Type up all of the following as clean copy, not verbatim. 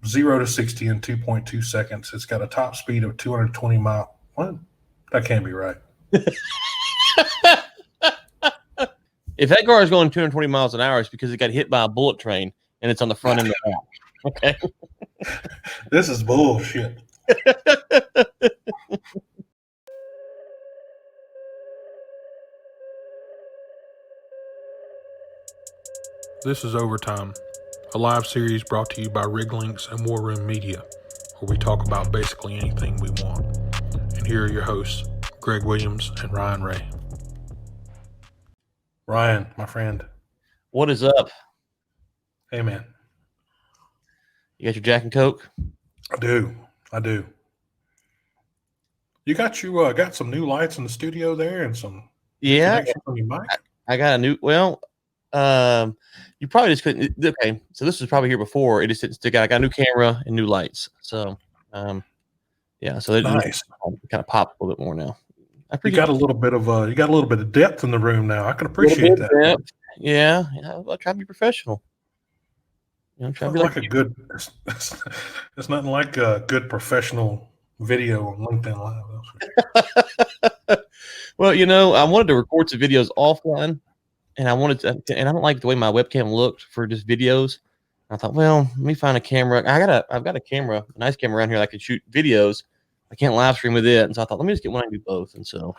0 to 60 in 2.2 seconds. It's got a top speed of 220 miles. What? That can't be right. If that car is going 220 miles an hour, it's because it got hit by a bullet train and it's on the front end of the house. Okay. This is bullshit. This is Overtime, a live series brought to you by Lynx and War Room Media, where we talk about basically anything we want. And here are your hosts, Greg Williams and Ryan Ray. Ryan, my friend. What is up? Hey, man. You got your Jack and Coke? I do. You got got some new lights in the studio there and some connections on your mic? I got a new, you probably just couldn't. Okay, so this was probably here before. It just didn't stick out. I got a new camera and new lights. So, yeah. So it nice. Kind of popped a little bit more now. You got a little bit of depth in the room now. I can appreciate that. Depth. Yeah. I'll try to be professional. Try to be like a good. It's nothing like a good professional video on LinkedIn Live. Well, I wanted to record some videos offline. And I wanted to, and I don't like the way my webcam looked for just videos. I thought, well, let me find a camera. I've got a camera, a nice camera around here that I can shoot videos. I can't live stream with it, and so I thought, let me just get one and do both. And so,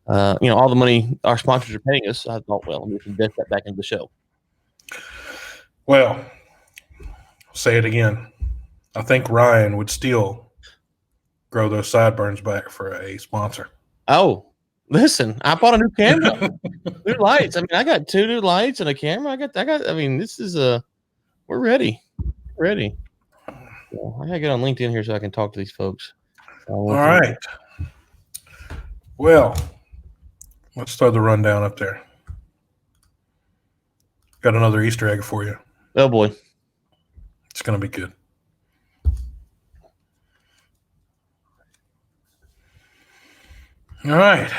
all the money our sponsors are paying us, I thought, well, let me invest that back into the show. Well, say it again. I think Ryan would still grow those sideburns back for a sponsor. Oh. Listen, I bought a new camera, new lights. I mean, I got 2 new lights and a camera. This is we're ready. Well, I gotta get on LinkedIn here so I can talk to these folks. All right. Well, let's throw the rundown up there. Got another Easter egg for you. Oh boy. It's going to be good. All right.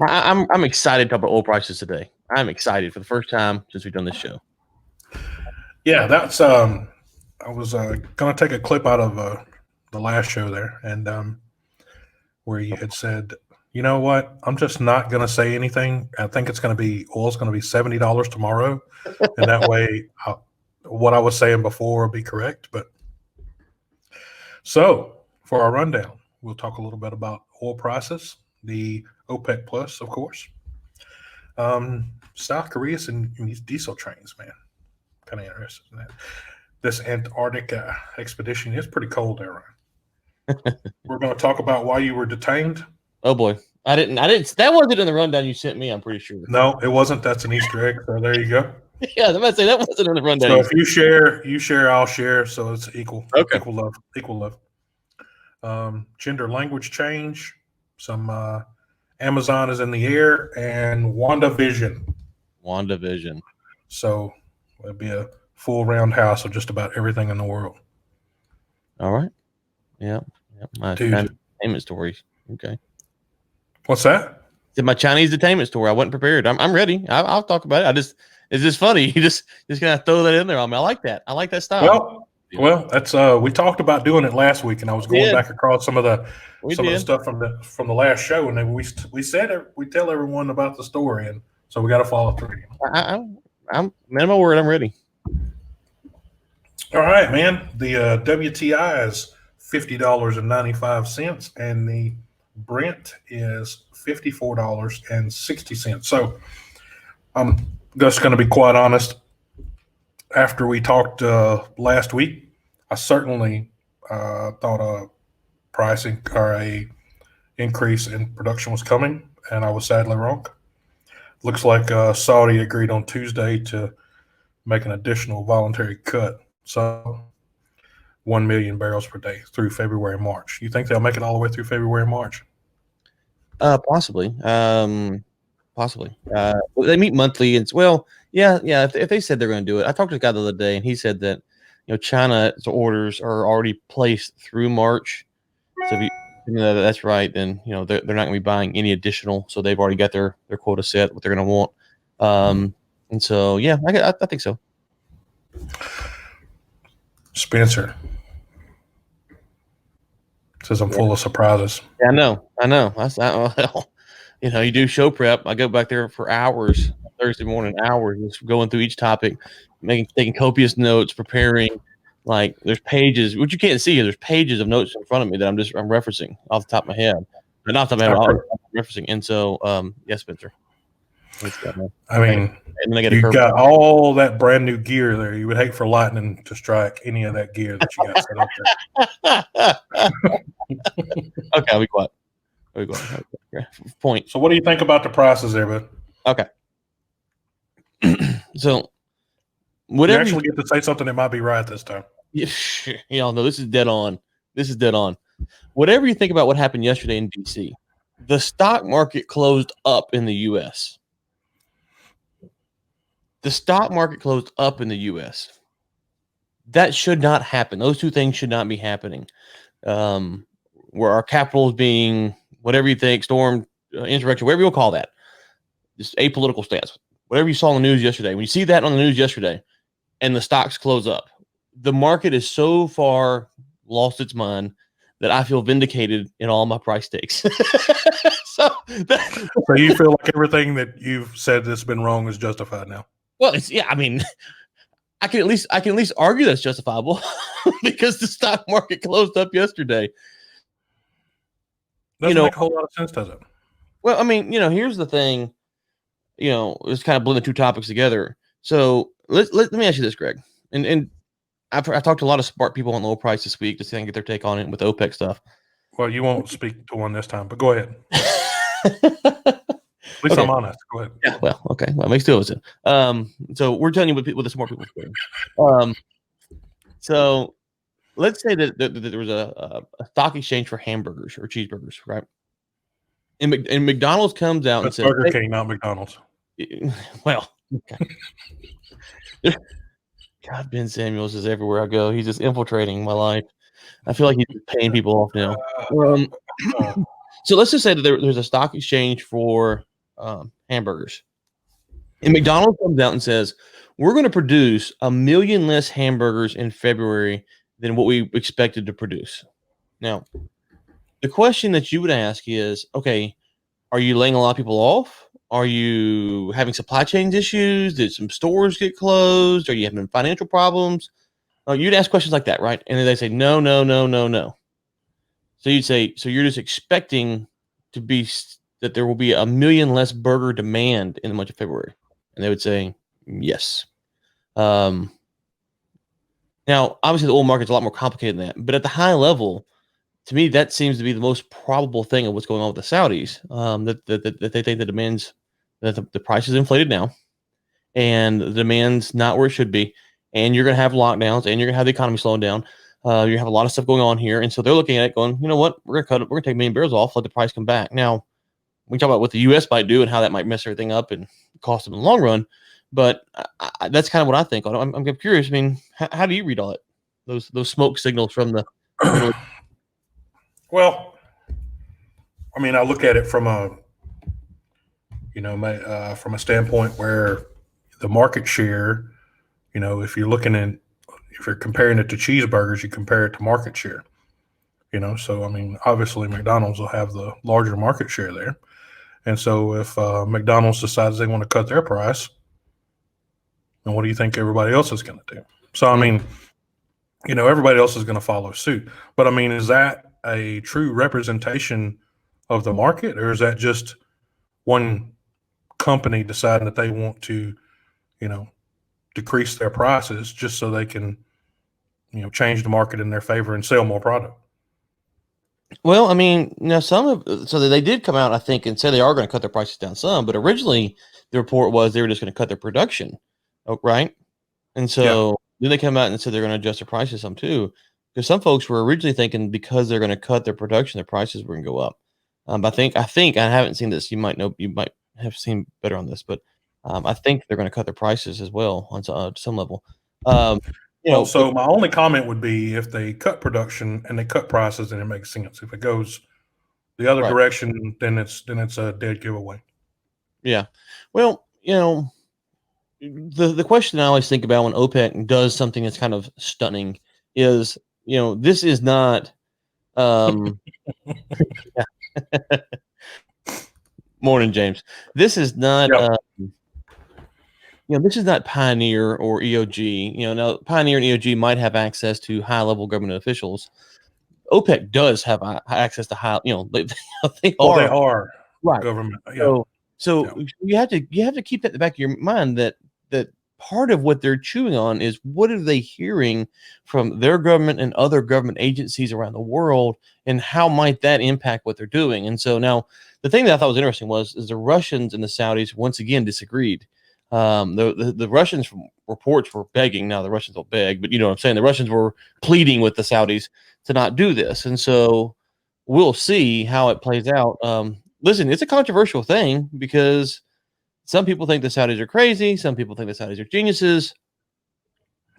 I'm excited to talk about oil prices today. I'm excited for the first time since we've done this show. Yeah, that's I was going to take a clip out of the last show there, and where you had said, you know what, I'm just not going to say anything. I think oil's going to be $70 tomorrow, and that way what I was saying before will be correct. But so for our rundown, we'll talk a little bit about oil prices, the OPEC Plus, of course. South Korea's in these diesel trains, man. Kind of interested in that. This Antarctic expedition is pretty cold there, Ryan. We're going to talk about why you were detained. Oh boy, I didn't. That wasn't in the rundown you sent me. I'm pretty sure. No, it wasn't. That's an Easter egg. So there you go. Yeah, I was about to say that wasn't in the rundown. So if you share, I'll share. So it's equal. Okay. Equal love. Gender language change. Some Amazon is in the air, and WandaVision. So it'll be a full roundhouse of just about everything in the world. All right. Yeah. My Chinese detainment stories. Okay. What's that? My Chinese detainment story. I wasn't prepared. I'm ready. I'll talk about it. It's just funny. You just gonna throw that in there on me. I like that. I like that style. Well, that's we talked about doing it last week, and I was going back across some of the stuff from the last show, and then we said we tell everyone about the story, and so we got to follow through. I'm man, my word. I'm ready. All right, man. The WTI is $50.95, and the Brent is $54.60. So I'm just going to be quite honest. After we talked last week, I certainly thought a pricing or a increase in production was coming, and I was sadly wrong. Looks like Saudi agreed on Tuesday to make an additional voluntary cut, so 1 million barrels per day through February and March. You think they'll make it all the way through February and March? Possibly. They meet monthly, and yeah. If they said they're going to do it, I talked to a guy the other day, and he said that China's orders are already placed through March. So if you know that's right, then they're not going to be buying any additional. So they've already got their quota set, what they're going to want. And so yeah, I think so. Spencer, Says I'm full of surprises. Yeah, I know. Well, you do show prep. I go back there for hours, Thursday morning, hours, just going through each topic, taking copious notes, preparing. Like there's pages, which you can't see here. There's pages of notes in front of me that I'm referencing off the top of my head, but not off the top of my head. I'm referencing. And so, yes, Spencer. I mean, you got all that brand new gear there. You would hate for lightning to strike any of that gear that you got set up there. Okay, I'll be quiet. Point. So, what do you think about the prices there, bud? Okay. So, whatever you actually get to say something that might be right this time. No, this is dead on. Whatever you think about what happened yesterday in DC, the stock market closed up in the U.S. The stock market closed up in the U.S. That should not happen. Those two things should not be happening. Where our capital is being, whatever you think, stormed, insurrection, whatever you'll call that, just apolitical stance. Whatever you saw on the news yesterday, when you see that on the news yesterday and the stocks close up, the market is so far lost its mind that I feel vindicated in all my price takes. So you feel like everything that you've said that's been wrong is justified now? Well, I mean, I can at least argue that's justifiable because the stock market closed up yesterday. Doesn't make a whole lot of sense, does it? Well, I mean, here's the thing. It's kind of blend the two topics together. So let me ask you this, Greg. And I've talked to a lot of smart people on low price this week to see if I can get their take on it with OPEC stuff. Well, you won't speak to one this time, but go ahead. At least I'm honest. Go ahead. Yeah. Well, okay. Well, makes two of us. So we're telling you what the smart people are. So let's say that there was a stock exchange for hamburgers or cheeseburgers, right? And McDonald's comes out and says, Burger King, not McDonald's. Well, okay. God, Ben Samuels is everywhere I go. He's just infiltrating my life. I feel like he's paying people off now. So let's just say that there's a stock exchange for hamburgers. And McDonald's comes out and says, we're going to produce 1 million less hamburgers in February than what we expected to produce. Now, the question that you would ask is, okay, are you laying a lot of people off? Are you having supply chain issues? Did some stores get closed? Are you having financial problems? You'd ask questions like that, right? And then they say, no. So you'd say, so you're just expecting that there will be 1 million less burger demand in the month of February. And they would say, yes. Now, obviously, the oil market's a lot more complicated than that. But at the high level, to me, that seems to be the most probable thing of what's going on with the Saudis. That they think the demand's that the price is inflated now, and the demand's not where it should be, and you're going to have lockdowns, and you're going to have the economy slowing down. You have a lot of stuff going on here, and so they're looking at it, going, you know what, we're going to take 1 million barrels off, let the price come back. Now, we talk about what the U.S. might do and how that might mess everything up and cost them in the long run, but that's kind of what I think. I'm curious. I mean, how do you read all it? Those smoke signals from the. Well, I mean, I look at it from a standpoint where the market share, if you're comparing it to cheeseburgers, you compare it to market share. So I mean, obviously McDonald's will have the larger market share there, and so if McDonald's decides they want to cut their price, then what do you think everybody else is going to do? So I mean, everybody else is going to follow suit. But I mean, is that a true representation of the market, or is that just one company deciding that they want to, decrease their prices just so they can, change the market in their favor and sell more product? Well, I mean, so they did come out, I think, and say they are going to cut their prices down some, but originally the report was they were just going to cut their production, right? And so then they come out and said they're going to adjust their prices some too, because some folks were originally thinking because they're going to cut their production, their prices were going to go up. But I think I haven't seen this. You might have seen better on this, but I think they're going to cut their prices as well on some level. So my only comment would be if they cut production and they cut prices, then it makes sense. If it goes the other direction, then it's a dead giveaway. Yeah. Well, the question I always think about when OPEC does something that's kind of stunning is, this is not Yeah. Morning, James. This is not, Yep. this is not Pioneer or EOG. Now Pioneer and EOG might have access to high-level government officials. OPEC does have access to high. They Well, they are are right. government. Yeah. So, so Yeah. you have to keep that in the back of your mind that part of what they're chewing on is what are they hearing from their government and other government agencies around the world, and how might that impact what they're doing. And so now the thing that I thought was interesting is the Russians and the Saudis once again disagreed. The Russians from reports were begging. Now the Russians don't beg, but you know what I'm saying. The Russians were pleading with the Saudis to not do this, and so we'll see how it plays out. Listen, it's a controversial thing because some people think the Saudis are crazy. Some people think the Saudis are geniuses.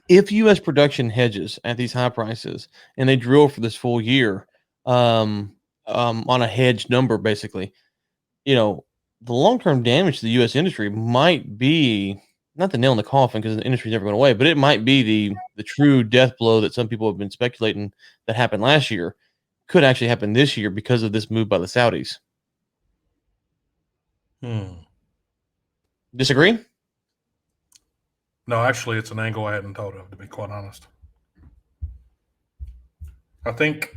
If U.S. production hedges at these high prices and they drill for this full year on a hedged number, basically, the long-term damage to the U.S. industry might be not the nail in the coffin because the industry's never going away, but it might be the true death blow that some people have been speculating that happened last year could actually happen this year because of this move by the Saudis. Disagree? No, actually, it's an angle I hadn't thought of, to be quite honest. I think,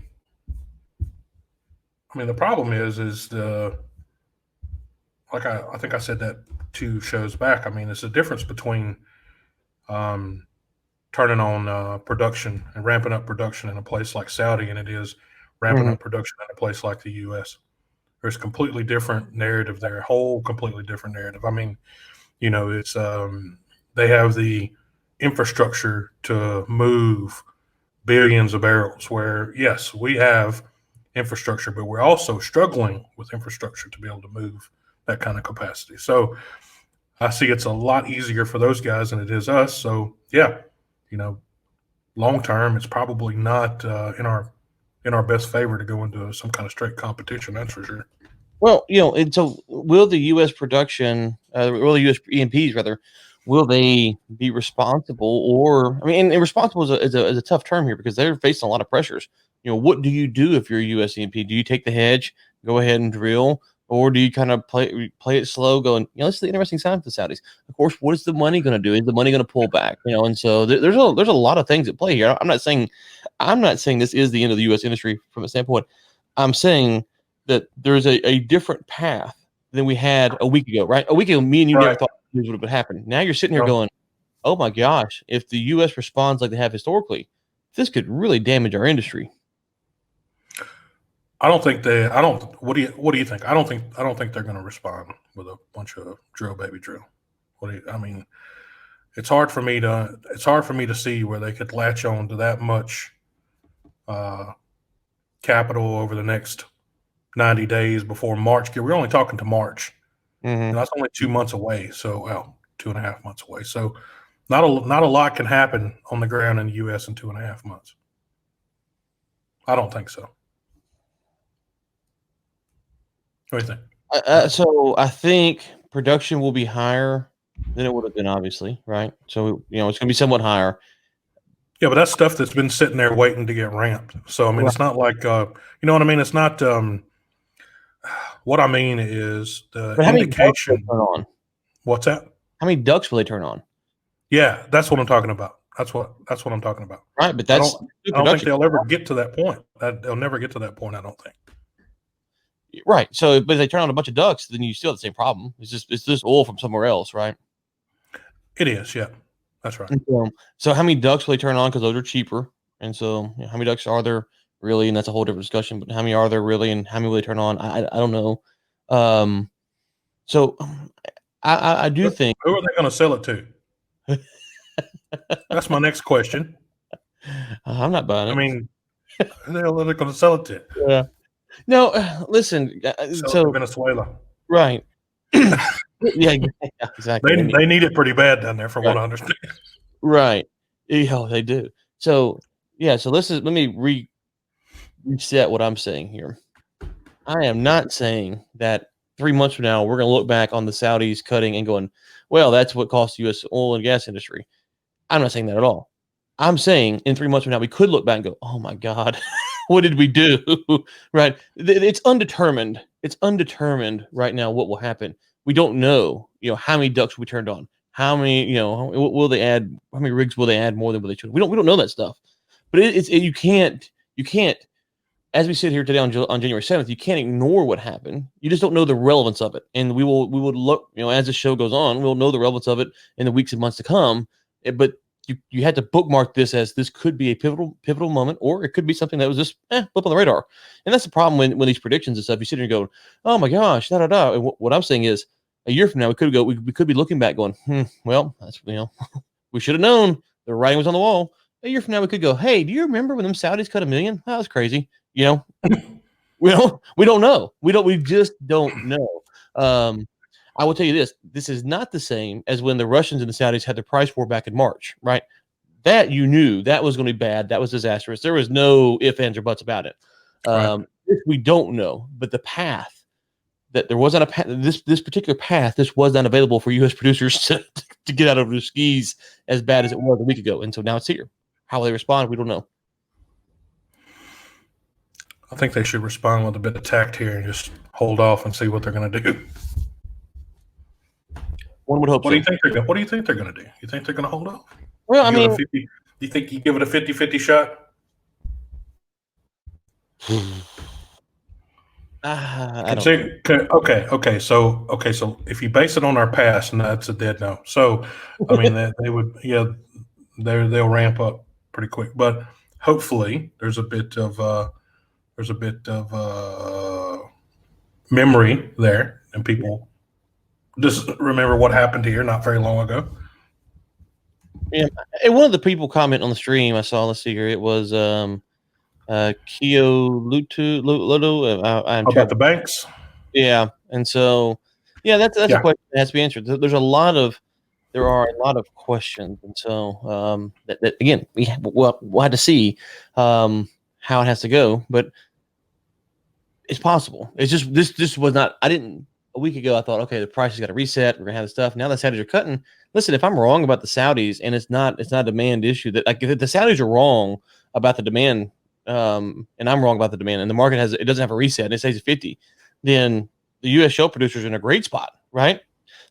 the problem is I think I said that 2 shows back. It's the difference between turning on production and ramping up production in a place like Saudi and it is ramping up production in a place like the U.S. There's a completely different narrative there, whole completely different narrative. It's they have the infrastructure to move billions of barrels, where yes, we have infrastructure, but we're also struggling with infrastructure to be able to move that kind of capacity. So I see it's a lot easier for those guys than it is us. So yeah, long term, it's probably not in our best favor to go into some kind of straight competition. That's for sure. Well, and so will the U.S. production, will the U.S. E&Ps rather, will they be responsible? Or and responsible is a tough term here because they're facing a lot of pressures. What do you do if you're a U.S. E&P? Do you take the hedge, go ahead and drill, or do you kind of play it slow, going? This is the interesting side of the Saudis. Of course, what is the money going to do? Is the money going to pull back? And so there's a lot of things at play here. I'm not saying this is the end of the U.S. industry from a standpoint. I'm saying that there's a different path than we had a week ago, right? A week ago, me and you never Right. thought this would have happened. Now you're sitting here No. going, oh my gosh, if the U.S. responds like they have historically, this could really damage our industry. I don't think they. I don't. What do you think? I don't think they're going to respond with a bunch of drill, baby, drill. It's hard for me to see where they could latch on to that much capital over the next 90 days before March. We're only talking to March. And that's only 2 months away. So, 2.5 months away. So, not a lot can happen on the ground in the U.S. in 2.5 months. I don't think so. What do you think? So I think production will be higher than it would have been, obviously, right? So it's going to be somewhat higher. Yeah, but that's stuff that's been sitting there waiting to get ramped. So Right. It's not like you know what I mean. It's not. What I mean is the But how many ducks will indication. they turn on? What's that? How many ducks will they turn on? Yeah, that's what I'm talking about. That's what I'm talking about. Right, but I that's don't think they'll ever get to that point. They'll never get to that point. I don't think. Right. So, but if they turn on a bunch of ducks, then you still have the same problem. It's just oil from somewhere else, right? It is. Yeah, that's right. So how many ducks will they turn on? Because those are cheaper. And so, how many ducks are there really? And that's a whole different discussion. But how many are there really, and how many will they turn on? I don't know. So I do think. Who are they going to sell it to? That's my next question. I'm not buying it. Who the hell are they going to sell it to? Yeah. No, listen. Sell it to Venezuela. Right. Yeah, exactly. They need it pretty bad down there, from what I understand. Right. Yeah, they do. So yeah. So let me reset what I'm saying here. I am not saying that 3 months from now we're going to look back on the Saudis cutting and going, well, that's what cost the U.S. oil and gas industry. I'm not saying that at all. I'm saying in 3 months from now we could look back and go, oh my God, what did we do? Right? It's undetermined. It's undetermined right now what will happen. We don't know, how many ducks we turned on, how many, will they add, how many rigs will they add more than what they should. We don't know that stuff. But you can't, as we sit here today on January 7th, you can't ignore what happened. You just don't know the relevance of it. And we will look, as the show goes on, we'll know the relevance of it in the weeks and months to come. But you had to bookmark this as this could be a pivotal moment, or it could be something that was just blip on the radar. And that's the problem when these predictions and stuff, you sit here and go, oh my gosh, da da da. And what I'm saying is, a year from now, we could be looking back going, well, that's, we should have known the writing was on the wall. A year from now, we could go, hey, do you remember when them Saudis cut $1 million? That was crazy. We don't know. We just don't know. I will tell you this. This is not the same as when the Russians and the Saudis had their price war back in March, right? That you knew that was going to be bad. That was disastrous. There was no ifs, ands, or buts about it. This we don't know, but the path that there wasn't a path, this particular path, this was not available for U.S. producers to get out of their skis as bad as it was a week ago. And so now it's here. How will they respond? We don't know. I think they should respond with a bit of tact here and just hold off and see what they're going to do. One would hope. What do you think they're going to do? You think they're going to hold off? Well, you think you give it a 50-50 shot? I don't. Okay. So if you base it on our past, and that's a dead no. So I mean, they would, they'll ramp up pretty quick. But hopefully, there's a bit of memory there, and people just remember what happened here not very long ago. Yeah, and one of the people comment on the stream I saw. Let's see here. It was Kio Luto. About the banks. Yeah, and so that's a question that has to be answered. There are a lot of questions, and so that again we'll have to see how it has to go, but it's possible. It's just this was not. A week ago I thought, okay, the price has got to reset. We're gonna have the stuff. Now the Saudis are cutting. Listen, if I'm wrong about the Saudis and it's not a demand issue, that like if the Saudis are wrong about the demand, and I'm wrong about the demand, and the market doesn't have a reset and it stays at 50, then the U.S. shale producers are in a great spot, right?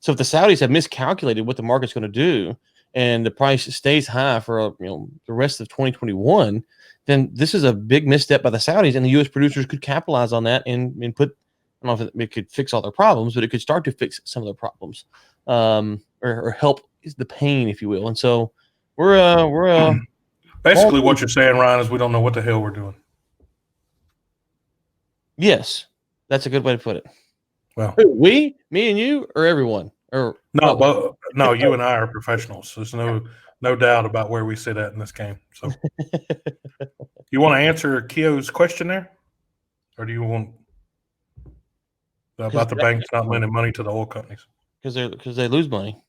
So if the Saudis have miscalculated what the market's going to do and the price stays high for the rest of 2021, then this is a big misstep by the Saudis, and the U.S. producers could capitalize on that and put. I don't know if it could fix all their problems, but it could start to fix some of their problems, or help the pain, if you will. And so we're basically what you're saying, Ryan, is we don't know what the hell we're doing. Yes, that's a good way to put it. Well, me and you, or everyone, or no, you and I are professionals. There's no doubt about where we sit at in this game. So, you want to answer Kio's question there, or do you want? About the banks not lending money to the oil companies because they lose money.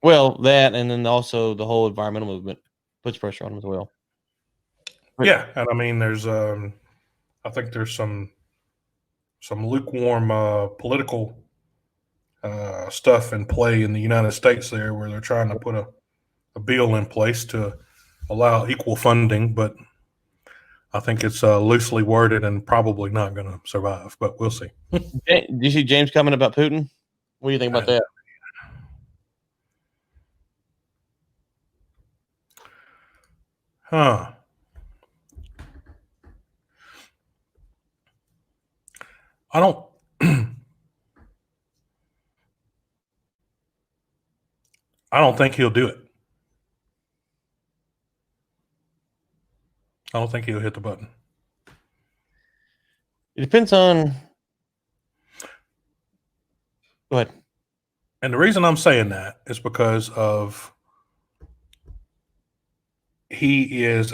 Well, that, and then also the whole environmental movement puts pressure on them as well. Yeah, and I mean, there's I think there's some lukewarm political stuff in play in the United States there, where they're trying to put a bill in place to allow equal funding, but I think it's loosely worded and probably not going to survive, but we'll see. Do you see James comment about Putin? What do you think about that? Huh. I don't. I don't think he'll do it. I don't think he'll hit the button. It depends on. Go ahead. And the reason I'm saying that is because of he's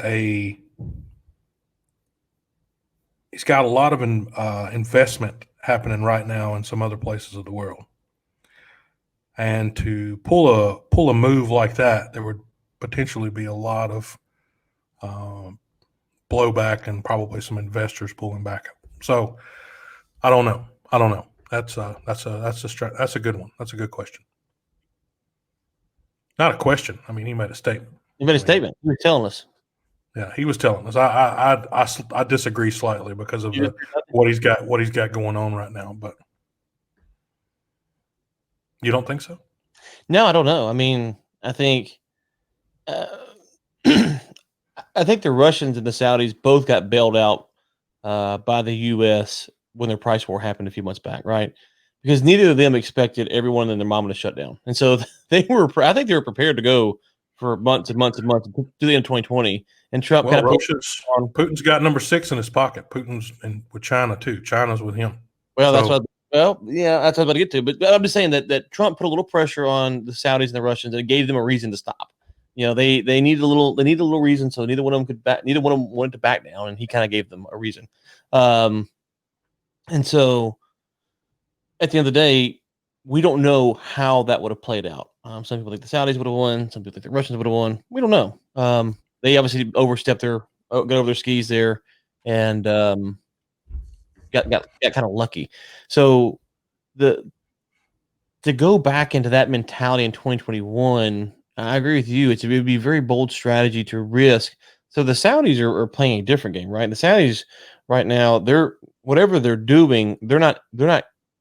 got a lot of investment happening right now in some other places of the world. And to pull a move like that, there would potentially be a lot of blowback and probably some investors pulling back. So I don't know. That's a good one. That's a good question. Not a question. I mean, he made a statement. He made a statement. He was telling us. Yeah, he was telling us. I disagree slightly because of You just- what he's got going on right now. But you don't think so? No, I don't know. I mean, I think uh, I think the Russians and the Saudis both got bailed out by the U.S. when their price war happened a few months back, right? Because neither of them expected everyone and their mama to shut down, and so they were. I think they were prepared to go for months and months and months to the end of 2020. And Trump Well, kind of on. Putin's got number 6 in his pocket. Putin's with China too. China's with him. Well, that's So, what. Well, yeah, that's what I'm about to get to. But I'm just saying that Trump put a little pressure on the Saudis and the Russians, and it gave them a reason to stop. You know, they needed a little reason, so neither one of them could back. Neither one of them wanted to back down, and he kind of gave them a reason. And so at the end of the day, we don't know how that would have played out. Some people think the Saudis would have won. Some people think the Russians would have won. We don't know. They obviously overstepped got over their skis there, and got kind of lucky. So to go back into that mentality in 2021, I agree with you. It would be a very bold strategy to risk. So the Saudis are playing a different game, right? The Saudis right now, they're whatever they're doing, they're not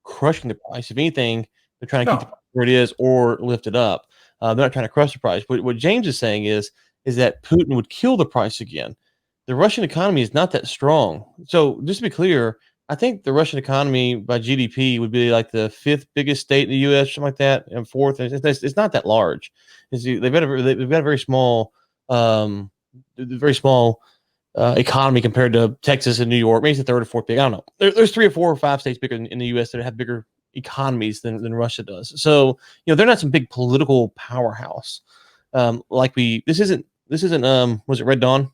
crushing the price. If anything, they're trying to keep the price where it is or lift it up. They're not trying to crush the price. But what James is saying is that Putin would kill the price again. The Russian economy is not that strong. So just to be clear, I think the Russian economy by GDP would be like the 5th biggest state in the U.S., something like that, and 4th. It's not that large. They've got a very small, economy compared to Texas and New York. Maybe it's the 3rd or 4th big. I don't know. There's 3 or 4 or 5 states bigger in the U.S. that have bigger economies than Russia does. So they're not some big political powerhouse. This isn't was it Red Dawn?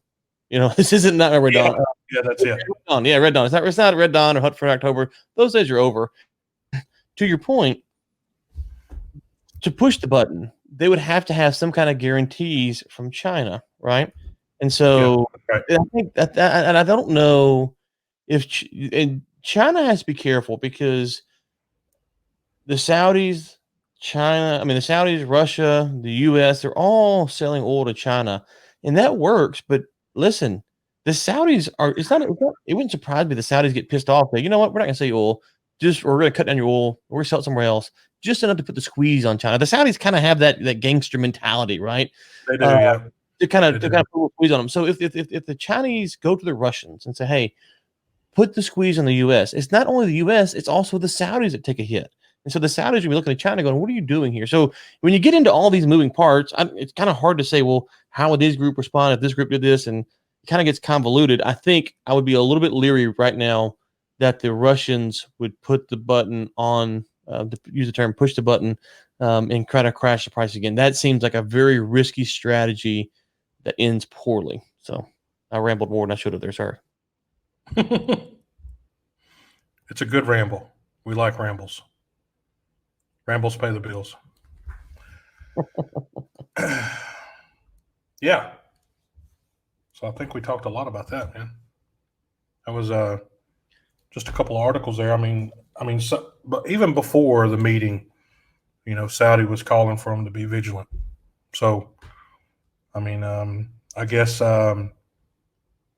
This isn't not a Red Dawn. Yeah, that's it. Red Dawn. Yeah, Red Dawn. It's not Red Dawn or Hunt for October. Those days are over. To your point, to push the button, they would have to have some kind of guarantees from China, right? And so right. I think that and I don't know if and China has to be careful because the Saudis, Russia, the U.S., they're all selling oil to China, and that works. But listen, the Saudis are. It wouldn't surprise me the Saudis get pissed off. Like, you know what? We're not going to sell you oil. We're going to cut down your oil. We're going to sell it somewhere else. Just enough to put the squeeze on China. The Saudis kind of have that gangster mentality, right? They do, yeah. To kind of put a squeeze on them. So if the Chinese go to the Russians and say, "Hey, put the squeeze on the U.S.," it's not only the U.S., it's also the Saudis that take a hit. And so the Saudis will be looking at China going, what are you doing here? So when you get into all these moving parts, it's kind of hard to say, well, how would this group respond if this group did this? And it kind of gets convoluted. I think I would be a little bit leery right now that the Russians would put the button on, to use the term, push the button and try to crash the price again. That seems like a very risky strategy that ends poorly. So I rambled more than I should have there. Sorry. It's a good ramble. We like rambles. Rambles pay the bills. Yeah. So I think we talked a lot about that, man. That was just a couple of articles there. But even before the meeting, Saudi was calling for them to be vigilant. So, I guess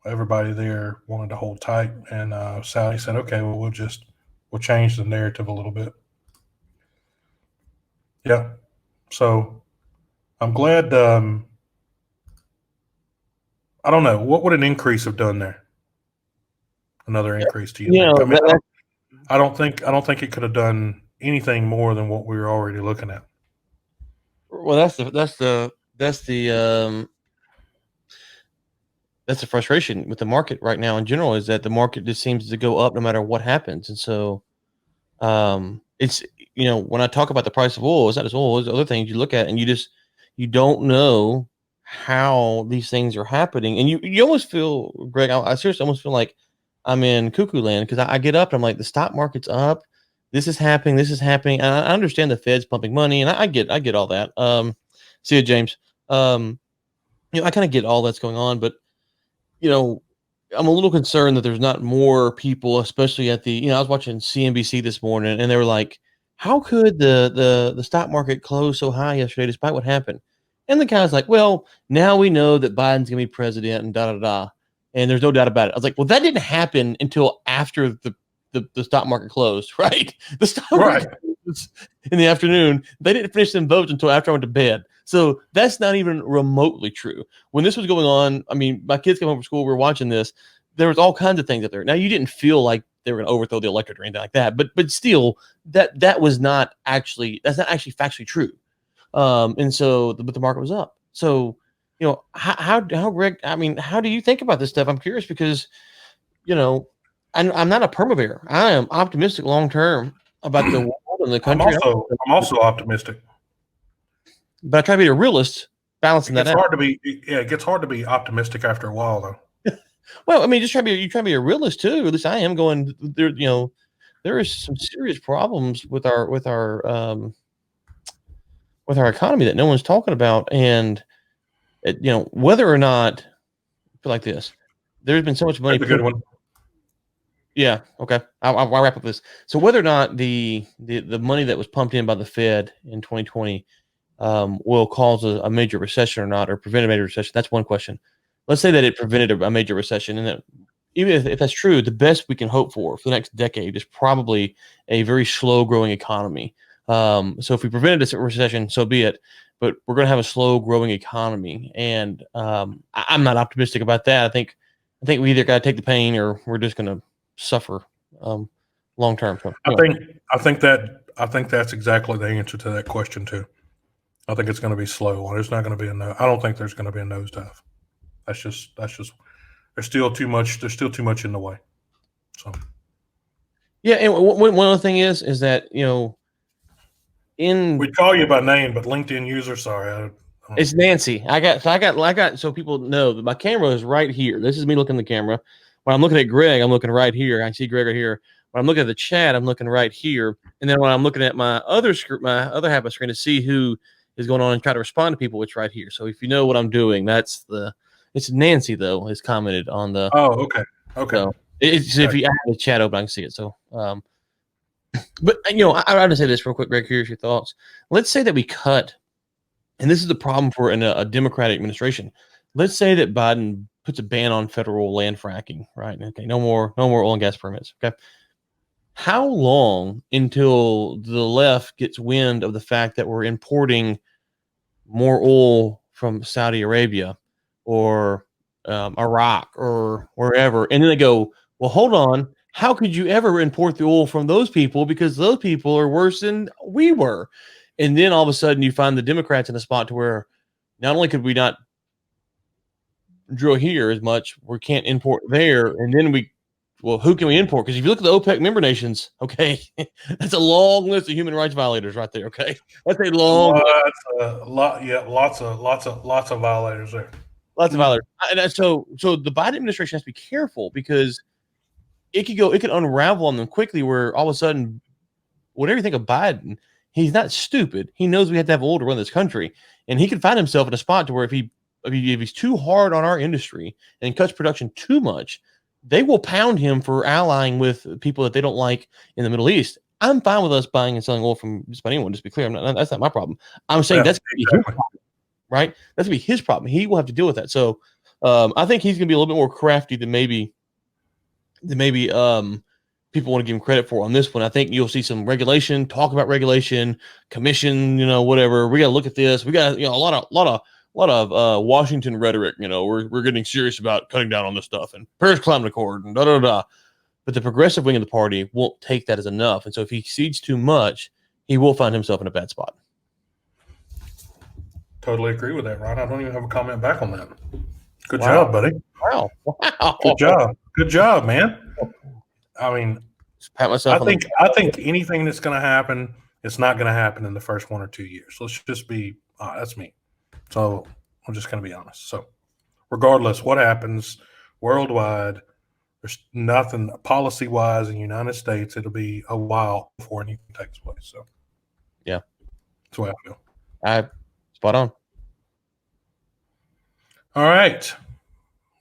everybody there wanted to hold tight, and Saudi said, "Okay, well, we'll change the narrative a little bit." Yeah. So I'm glad. I don't know. What would an increase have done there? Another increase, do you think? I don't think it could have done anything more than what we were already looking at. Well, that's the frustration with the market right now in general, is that the market just seems to go up no matter what happens. And so it's, when I talk about the price of oil, it's not just oil, there's other things you look at and you don't know how these things are happening. And you almost feel, Greg, I seriously almost feel like I'm in cuckoo land, because I get up and I'm like, the stock market's up. This is happening. And I understand the Fed's pumping money, and I get all that. See you, James. I kind of get all that's going on, but I'm a little concerned that there's not more people, especially at I was watching CNBC this morning, and they were like, how could the stock market close so high yesterday despite what happened? And the guy's like, well, now we know that Biden's going to be president and da-da-da. And there's no doubt about it. I was like, well, that didn't happen until after the stock market closed, right? The stock market closed in the afternoon. They didn't finish them votes until after I went to bed. So that's not even remotely true. When this was going on, I mean, my kids came home from school, we were watching this. There was all kinds of things up there. Now, you didn't feel like they were going to overthrow the electorate or anything like that, but still, that's not actually factually true. And so, but the market was up. So, you know, how Greg, I mean, how do you think about this stuff? I'm curious because, you know, I'm not a permabear. I am optimistic long term about the world and the country. I'm also optimistic, but I try to be a realist, balancing that out. It gets hard to be optimistic after a while, though. Well, I mean, you try to be a realist too. At least I am. Going there, you know, there is some serious problems with our economy that no one's talking about, and you know, whether or not, like this, there's been so much money. That's a good one. Yeah. Okay. I'll wrap up this. So whether or not the money that was pumped in by the Fed in 2020 will cause a major recession or not, or prevent a major recession, that's one question. Let's say that it prevented a major recession, and that even if that's true, the best we can hope for the next decade is probably a very slow growing economy. So if we prevented a recession, so be it. But we're going to have a slow growing economy, and I'm not optimistic about that. I think we either got to take the pain, or we're just going to suffer long term. So, I think that's exactly the answer to that question too. I think it's going to be slow. There's not going to be I don't think there's going to be a nosedive. That's just there's still too much in the way. So yeah, and one other thing is that, you know, we'd call you by name, but LinkedIn user, sorry, it's Nancy. I got so people know that my camera is right here. This is me looking at the camera. When I'm looking at Greg, I'm looking right here. I see Greg right here. When I'm looking at the chat, I'm looking right here. And then when I'm looking at my other half of the screen to see who is going on and try to respond to people, it's right here. So if you know what I'm doing, it's Nancy though has commented on the. Oh, okay. So it's if you have the chat open, I can see it. So, but you know, I want to say this real quick, Greg. Here's your thoughts. Let's say that we cut, and this is the problem for a Democratic administration. Let's say that Biden puts a ban on federal land fracking, right? Okay, no more oil and gas permits. Okay. How long until the left gets wind of the fact that we're importing more oil from Saudi Arabia or Iraq or wherever, and then they go, well, hold on, how could you ever import the oil from those people, because those people are worse than we were? And then all of a sudden you find the Democrats in a spot to where not only could we not drill here as much, we can't import there, and then who can we import? Because if you look at the OPEC member nations, okay, that's a long list of human rights violators right there. Okay, that's a long lots of violators there. Lots of violators. And so the Biden administration has to be careful, because it could unravel on them quickly, where all of a sudden, whatever you think of Biden, he's not stupid. He knows we have to have oil to run this country, and he could find himself in a spot to where if he's too hard on our industry and cuts production too much, they will pound him for allying with people that they don't like in the Middle East. I'm fine with us buying and selling oil from just about anyone. Just to be clear, that's not my problem. I'm saying that's going to be his problem, right? That's going to be his problem. He will have to deal with that. So I think he's going to be a little bit more crafty than maybe people want to give him credit for on this one. I think you'll see some regulation, talk about regulation, commission, you know, whatever. We got to look at this. We got, you know, a lot of Washington rhetoric. You know, we're getting serious about cutting down on this stuff, and Paris Climate Accord and da da da. But the progressive wing of the party won't take that as enough, and so if he exceeds too much, he will find himself in a bad spot. Totally agree with that, Ron. I don't even have a comment back on that. Good job, buddy. Wow. Good job, man. I mean, pat myself. I think anything that's going to happen, it's not going to happen in the first 1 or 2 years. Let's just be that's me. So I'm just going to be honest. So regardless what happens worldwide, there's nothing policy-wise in the United States. It'll be a while before anything takes place. So yeah, that's the way I feel. Spot on. All right.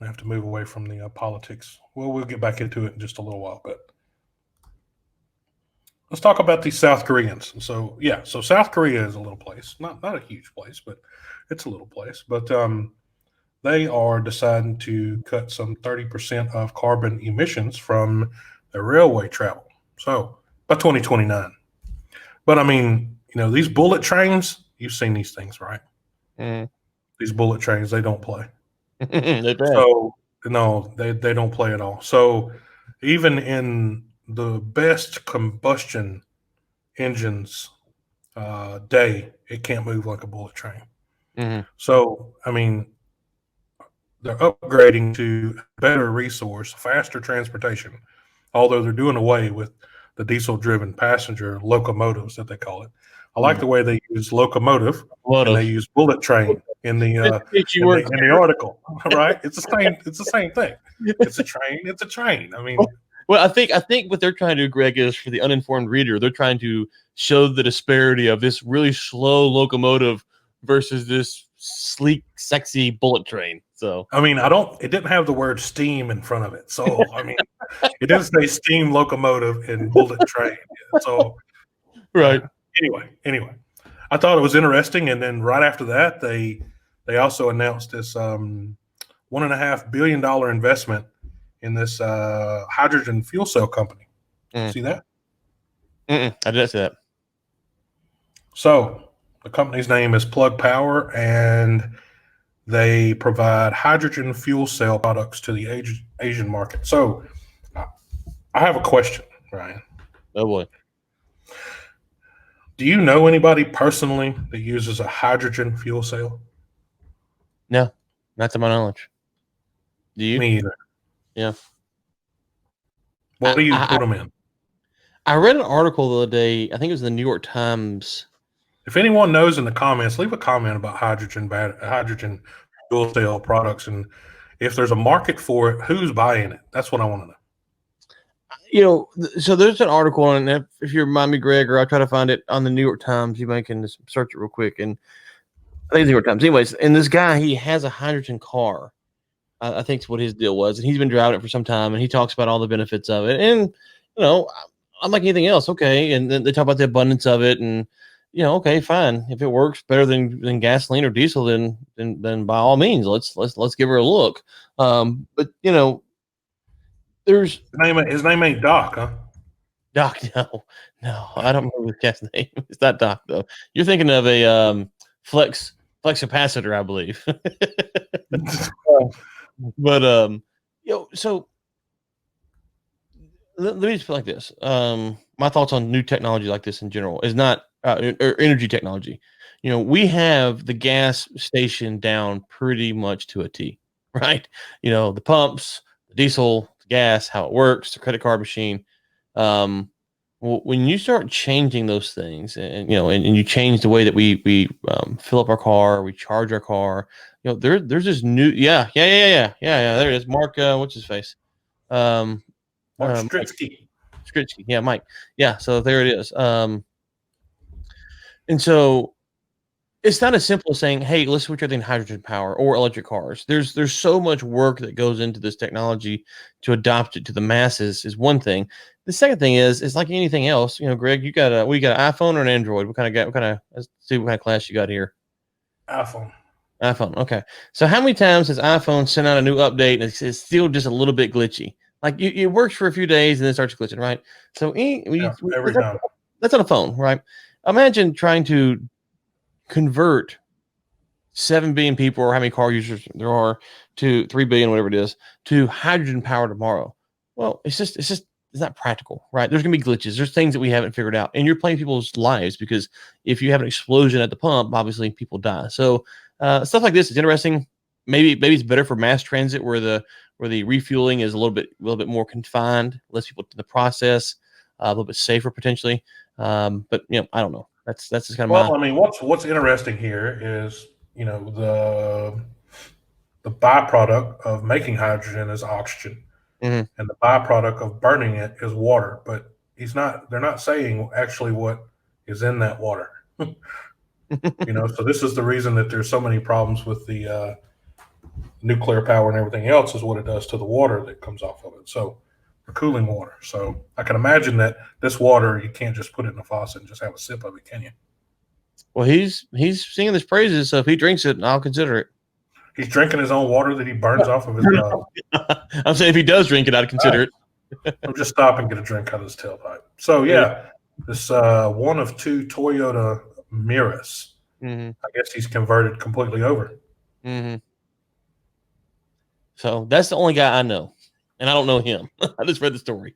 We have to move away from the politics. Well, we'll get back into it in just a little while, but let's talk about these South Koreans. So yeah, so South Korea is a little place, not a huge place, but it's a little place. But they are deciding to cut some 30% of carbon emissions from their railway travel. So by 2029. But I mean, these bullet trains, you've seen these things, right? Mm. These bullet trains, they don't play. They bad. So no, they don't play at all. So even in the best combustion engines day, it can't move like a bullet train. Mhm. So I mean, they're upgrading to better resource, faster transportation, although they're doing away with the diesel-driven passenger locomotives that they call it. I like the way they use locomotive and they use bullet train in the article. Right? It's the same. It's the same thing. It's a train. It's a train. I mean, well, I think what they're trying to do, Greg, is for the uninformed reader, they're trying to show the disparity of this really slow locomotive versus this sleek, sexy bullet train. So I mean, it didn't have the word steam in front of it. So I mean, it didn't say steam locomotive and bullet train. So right. Anyway, I thought it was interesting, and then right after that, they also announced this $1.5 billion investment in this hydrogen fuel cell company. See that? I didn't see that. So the company's name is Plug Power, and they provide hydrogen fuel cell products to the Asian market. So I have a question, Ryan. Oh boy. Do you know anybody personally that uses a hydrogen fuel cell? No, not to my knowledge. Do you? Me either. Yeah. What do you put them in? I read an article the other day. I think it was the New York Times. If anyone knows in the comments, leave a comment about hydrogen fuel cell products, and if there's a market for it, who's buying it? That's what I want to know. So there's an article, and if you remind me, Greg, or I'll try to find it on the New York Times. You might can just search it real quick, and I think it's New York Times. Anyways, and this guy, he has a hydrogen car. I think what his deal was, and he's been driving it for some time, and he talks about all the benefits of it. And unlike anything else, okay. And then they talk about the abundance of it, and okay, fine. If it works better than gasoline or diesel, then by all means, let's give her a look. But there's his name ain't Doc, huh? Doc. No, I don't remember the guy's name. It's not Doc though. You're thinking of a flex capacitor, I believe. But so let me just put it like this. My thoughts on new technology like this in general is not or energy technology. We have the gas station down pretty much to a T, right? The pumps, the diesel, the gas, how it works, the credit card machine. When you start changing those things, and you change the way that we fill up our car, we charge our car. There's this new there it is. Mark, what's his face? Mark Stritsky. Stritsky, yeah, Mike. Yeah, so there it is. And so it's not as simple as saying, hey, let's switch everything to hydrogen power or electric cars. There's so much work that goes into this technology to adopt it to the masses is one thing. The second thing is like anything else, Greg, we got an iPhone or an Android? Let's see what kind of class you got here. iPhone. Okay. So how many times has iPhone sent out a new update and it's still just a little bit glitchy? Like it works for a few days and then starts glitching, right? So every time. That's on a phone, right? Imagine trying to convert 7 billion people, or how many car users there are, to 3 billion, whatever it is, to hydrogen power tomorrow. Well, it's not practical, right? There's gonna be glitches. There's things that we haven't figured out, and you're playing people's lives, because if you have an explosion at the pump, obviously people die. So stuff like this is interesting. Maybe it's better for mass transit where the refueling is a little bit more confined, less people in the process, a little bit safer potentially. But I don't know. That's just kind of I mean, what's interesting here is the byproduct of making hydrogen is oxygen, and the byproduct of burning it is water. But they're not saying actually what is in that water. So this is the reason that there's so many problems with the nuclear power and everything else, is what it does to the water that comes off of it. So or cooling water. So I can imagine that this water, you can't just put it in a faucet and just have a sip of it, can you? Well, he's singing his praises, so if he drinks it, I'll consider it. He's drinking his own water that he burns off of his. I'm saying if he does drink it, I'd consider it. I'll just stop and get a drink out of his tailpipe. So yeah, this one of two Toyota Miras. Mm-hmm. I guess he's converted completely over. Mm-hmm. So that's the only guy I know, and I don't know him. I just read the story.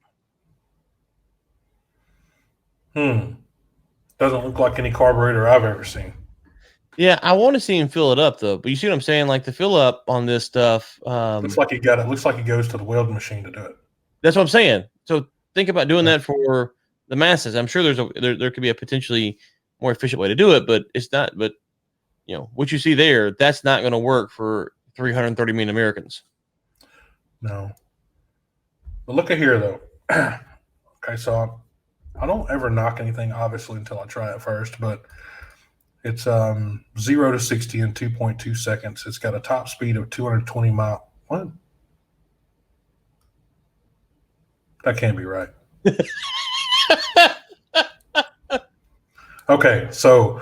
Doesn't look like any carburetor I've ever seen. Yeah, I want to see him fill it up though. But you see what I'm saying? Like the fill up on this stuff. Looks like he got it. Looks like he goes to the welding machine to do it. That's what I'm saying. So think about doing that for the masses. I'm sure there could be a potentially more efficient way to do it, but it's not. But you know what you see there, that's not going to work for 330 million Americans. No. But look at here though. Okay, so I don't ever knock anything obviously until I try it first, but it's 0 to 60 in 2.2 seconds. It's got a top speed of 220 miles. What? That can't be right. Okay, so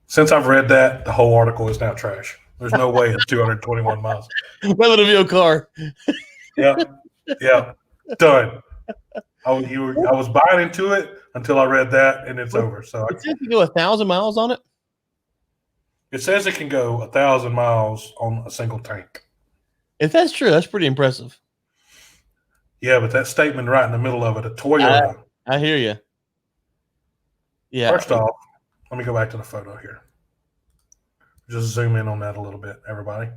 since I've read that, the whole article is now trash. There's no way it's 221 miles. My little vehicle car. Yeah, done. I was buying into it until I read that, and it's over. So it says you go 1,000 miles on it. It says it can go 1,000 miles on a single tank. If that's true, that's pretty impressive. Yeah, but that statement right in the middle of it, a Toyota. I hear you. Yeah. First off, let me go back to the photo here. Just zoom in on that a little bit, everybody.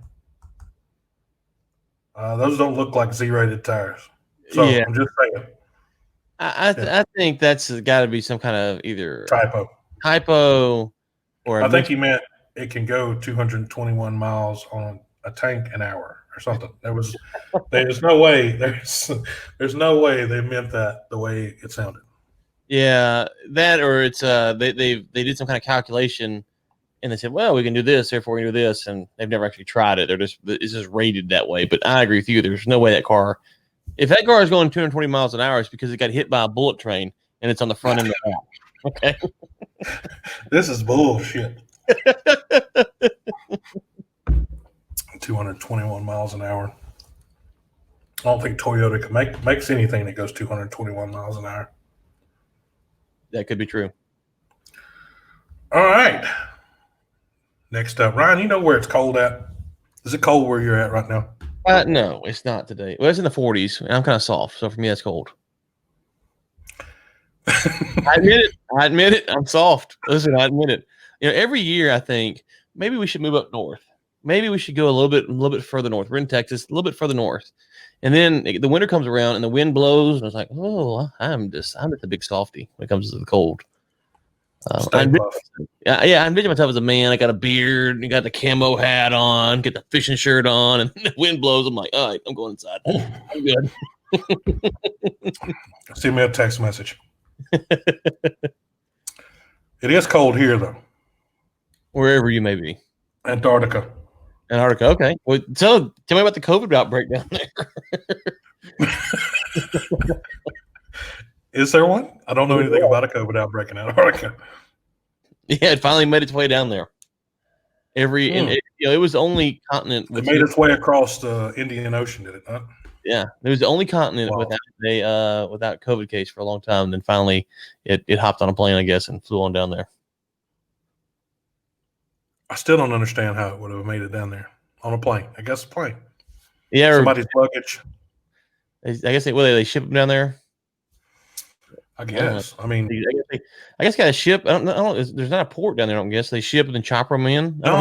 Those don't look like Z-rated tires. So yeah. I'm just saying. I think that's got to be some kind of either typo, or I think he meant it can go 221 miles on a tank an hour or something. There's no way there's no way they meant that the way it sounded. Yeah, that or it's they did some kind of calculation and they said, well, we can do this, therefore we can do this, and they've never actually tried it. It's just rated that way. But I agree with you. There's no way that car. If that car is going 220 miles an hour, it's because it got hit by a bullet train and it's on the front end of the house. Okay. This is bullshit. 221 miles an hour. I don't think Toyota makes anything that goes 221 miles an hour. That could be true. All right. Next up, Ryan, you know where it's cold at? Is it cold where you're at right now? No, it's not today. Well, it's in the 40s, and I'm kind of soft, so for me, that's cold. I admit it. I'm soft. Listen, I admit it. You know, every year I think maybe we should move up north. Maybe we should go a little bit further north. We're in Texas, a little bit further north, and then the winter comes around and the wind blows, and it's like, oh, I'm just a big softy when it comes to the cold. I envision myself as a man. I got a beard, and got the camo hat on, get the fishing shirt on, and the wind blows. I'm like, all right, I'm going inside. I'm good. Send me a text message. It is cold here, though. Wherever you may be. Antarctica. Okay. Well, tell me about the COVID outbreak down there. Is there one? I don't know anything about a COVID outbreak in Antarctica. Yeah, it finally made its way down there. It was the only continent. It made its way across the Indian Ocean, did it not? Yeah, it was the only continent without COVID case for a long time. Then finally, it hopped on a plane, I guess, and flew on down there. I still don't understand how it would have made it down there on a plane. I guess a plane. Yeah, somebody's luggage. I guess they ship them down there. I guess. I mean, I guess got a ship. I don't know. There's not a port down there. I don't guess they ship and then chopper them in. There's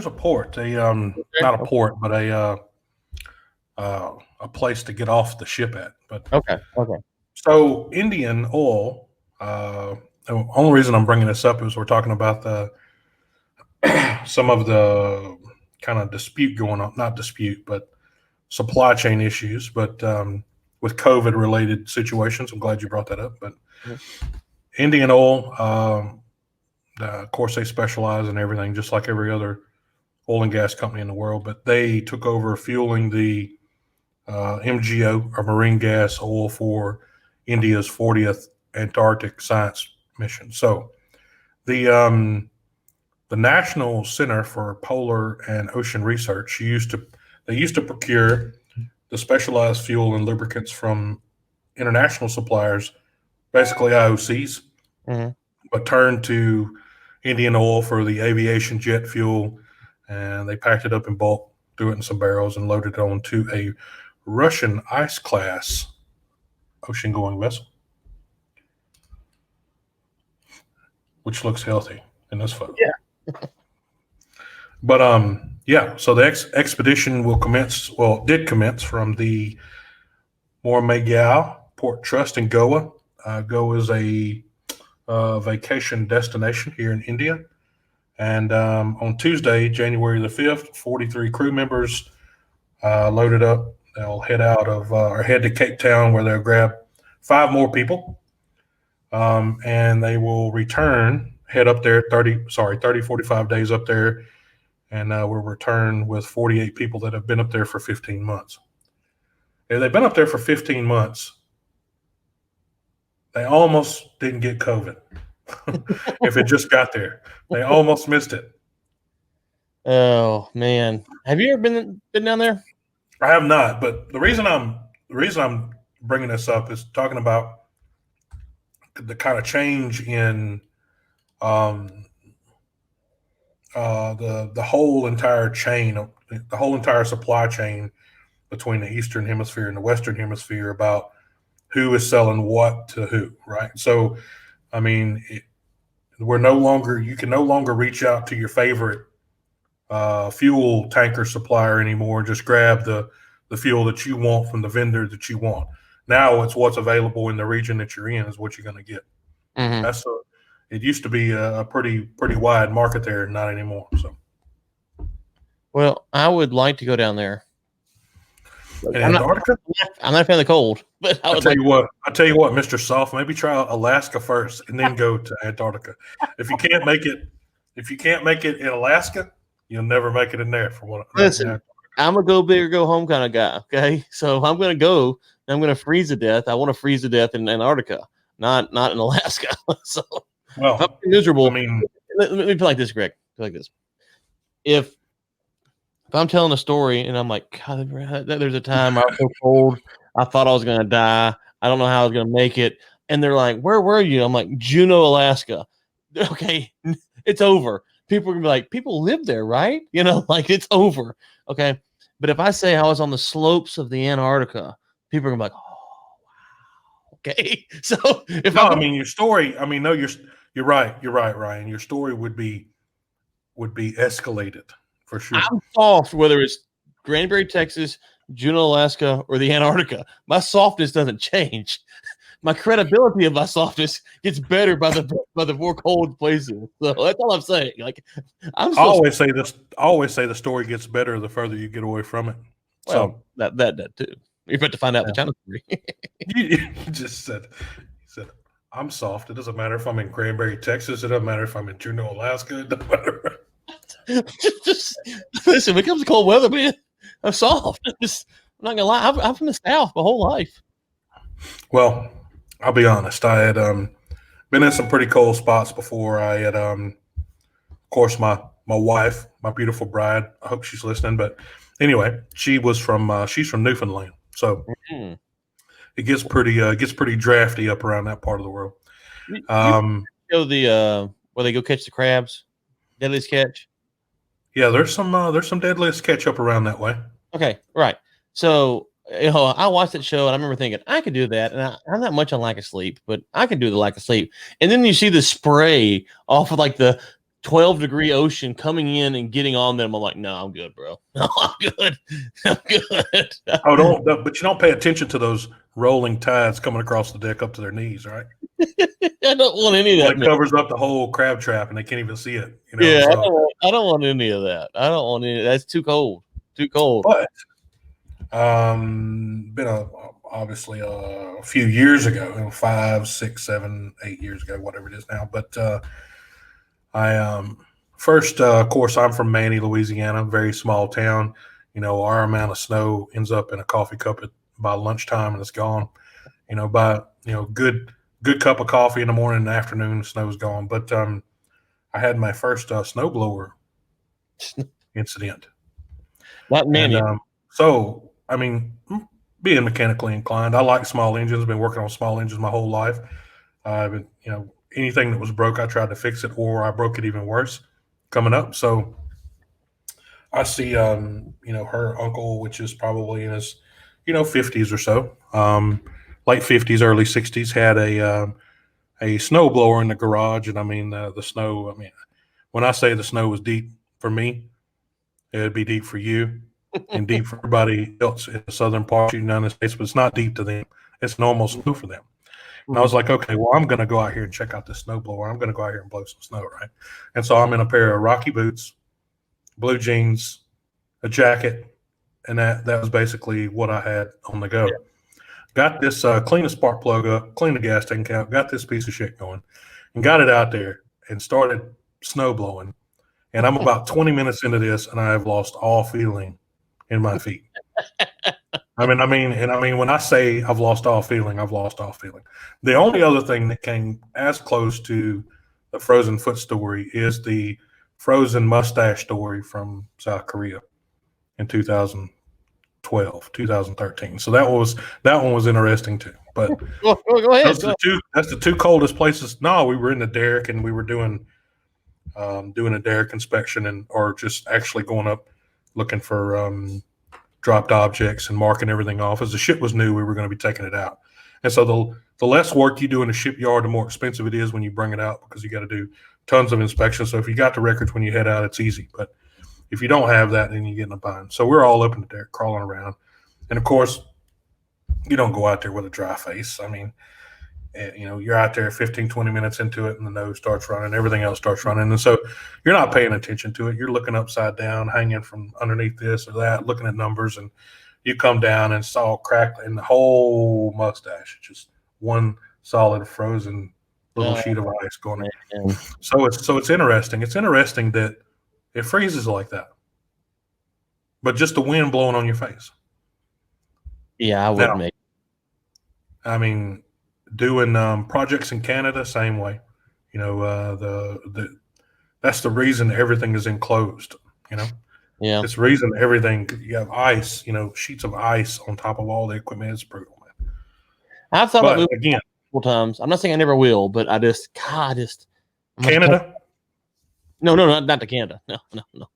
a port. Not a port, but a place to get off the ship at. But okay. So Indian oil. The only reason I'm bringing this up is we're talking about some of the kind of dispute going on. Not dispute, but supply chain issues. But with COVID-related situations. I'm glad you brought that up. But Indian Oil, of course, they specialize in everything, just like every other oil and gas company in the world. But they took over fueling the MGO, or marine gas oil, for India's 40th Antarctic science mission. So the National Center for Polar and Ocean Research used to procure the specialized fuel and lubricants from international suppliers, basically IOCs, but turned to Indian oil for the aviation jet fuel, and they packed it up in bulk, threw it in some barrels, and loaded it onto a Russian ice class ocean-going vessel, which looks healthy in this photo. Yeah. But yeah, so the expedition did commence from the Mormugao Port Trust in Goa. Goa is a vacation destination here in India. And on Tuesday, January the 5th, 43 crew members loaded up. They'll head to Cape Town, where they'll grab 5 more people. And they will head up there 45 days up there, and we'll return with 48 people that have been up there for 15 months. If they've been up there for 15 months, they almost didn't get COVID. If it just got there, they almost missed it. Oh man, have you ever been down there? I have not, but the reason I'm bringing this up is talking about the kind of change in the whole entire chain, the whole entire supply chain between the Eastern Hemisphere and the Western Hemisphere, about who is selling what to who, right? So, I mean, you can no longer reach out to your favorite fuel tanker supplier anymore and just grab the fuel that you want from the vendor that you want. Now it's what's available in the region that you're in is what you're going to get. Mm-hmm. It used to be a pretty wide market there, not anymore. So, well, I would like to go down there. Antarctica? I'm not a fan of the cold, but I'll tell you what, Mr. Soft, maybe try Alaska first and then go to Antarctica. If you can't make it in Alaska, you'll never make it in there. Listen, I'm a go big or go home kind of guy. Okay, so I'm going to go. I'm going to freeze to death. I want to freeze to death in Antarctica, not in Alaska. So, well, I'm miserable. I mean, let me feel like this, Greg. Feel like this. If I'm telling a story and I'm like, God, there's a time I was so cold, I thought I was going to die. I don't know how I was going to make it. And they're like, where were you? I'm like, Juneau, Alaska. Okay, it's over. People are going to be like, people live there, right? You know, like it's over. Okay. But if I say I was on the slopes of the Antarctica, people are going to be like, oh, wow. Okay. So your story, you're right. You're right, Ryan. Your story would be escalated. For sure. I'm soft, whether it's Granbury, Texas, Juneau, Alaska, or the Antarctica. My softness doesn't change. My credibility of my softness gets better by the more cold places. So that's all I'm saying. Like, I always say the story gets better the further you get away from it. Well, so that too. You're about to find out the China story. you just said, I'm soft. It doesn't matter if I'm in Granbury, Texas. It doesn't matter if I'm in Juneau, Alaska. It doesn't matter. just listen. When it comes to cold weather, man, I'm soft. I'm not gonna lie. I'm from the South my whole life. Well, I'll be honest. I had been in some pretty cold spots before. I had, of course, my wife, my beautiful bride. I hope she's listening. But anyway, she's from Newfoundland, so it gets pretty drafty up around that part of the world. Where they go catch the crabs, deadliest catch. Yeah, there's some deadliest catch up around that way. Okay, right. So I watched that show and I remember thinking I could do that, and I'm not much on lack of sleep, but I can do the lack of sleep. And then you see the spray off of like the 12-degree ocean coming in and getting on them. I'm like, no, I'm good, bro. No, I'm good. I'm good. But you don't pay attention to those rolling tides coming across the deck up to their knees, right? I don't want any of that. It covers up the whole crab trap and they can't even see it. You know? Yeah, I don't want any of that. I don't want any. That's too cold. Too cold. But been obviously a few years ago, 5, 6, 7, 8 years ago, whatever it is now. But I first, of course, I'm from Manny, Louisiana, very small town. our amount of snow ends up in a coffee cup by lunchtime and it's gone. By good cup of coffee in the morning and the afternoon, the snow's gone. But I had my first snowblower incident. Not many. And so, I mean, being mechanically inclined, I like small engines. I've been working on small engines my whole life. But, anything that was broke, I tried to fix it, or I broke it even worse coming up. So I see, her uncle, which is probably in his, 50s or so, late 50s, early 60s, had a snow blower in the garage. And I mean, the snow, when I say the snow was deep for me, it'd be deep for you and deep for everybody else in the southern part of the United States, but it's not deep to them. It's normal snow for them. And I was like, okay, well, I'm going to go out here and check out this snowblower. I'm going to go out here and blow some snow, right? And so I'm in a pair of Rocky boots, blue jeans, a jacket, and that was basically what I had on the go. Yeah. Got this, clean a spark plug up, clean the gas tank out, got this piece of shit going, and got it out there and started snow blowing. And I'm about 20 minutes into this, and I have lost all feeling in my feet. I mean, when I say I've lost all feeling, I've lost all feeling. The only other thing that came as close to the frozen foot story is the frozen mustache story from South Korea in 2012, 2013. So that one was interesting too. But go ahead. That's the two coldest places. No, we were in the derrick and we were doing a derrick inspection or just actually going up looking for dropped objects and marking everything off. As the ship was new, we were going to be taking it out. And so the less work you do in a shipyard, the more expensive it is when you bring it out because you got to do tons of inspections. So if you got the records when you head out, it's easy. But if you don't have that, then you get in a bind. So we're all up in the derrick crawling around. And of course, you don't go out there with a dry face. I mean, you're out there 15, 20 minutes into it and the nose starts running, everything else starts running. And so you're not paying attention to it. You're looking upside down, hanging from underneath this or that, looking at numbers, and you come down and it's all cracked in the whole mustache. Just one solid frozen little sheet of ice going in. So it's interesting. It's interesting that it freezes like that. But just the wind blowing on your face. Yeah, I would make. I mean, doing projects in Canada, same way. That's the reason everything is enclosed. Yeah, it's the reason everything. You have ice, sheets of ice on top of all the equipment. It's brutal, man. I've thought about moving again a couple times. I'm not saying I never will, but Canada. No, not to Canada. No,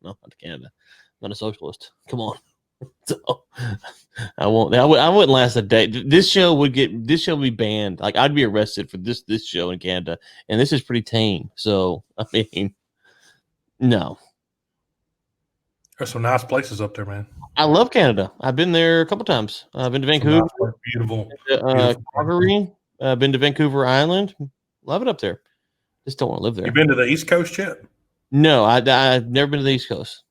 not to Canada. I'm not a socialist. Come on. So I won't. I wouldn't last a day. This show would be banned. Like I'd be arrested for this show in Canada, and this is pretty tame. So I mean, no. There's some nice places up there, man. I love Canada. I've been there a couple times. I've been to Vancouver, beautiful. Calgary. I've been to Vancouver Island. Love it up there. Just don't want to live there. You been to the East Coast yet? No, I've never been to the East Coast.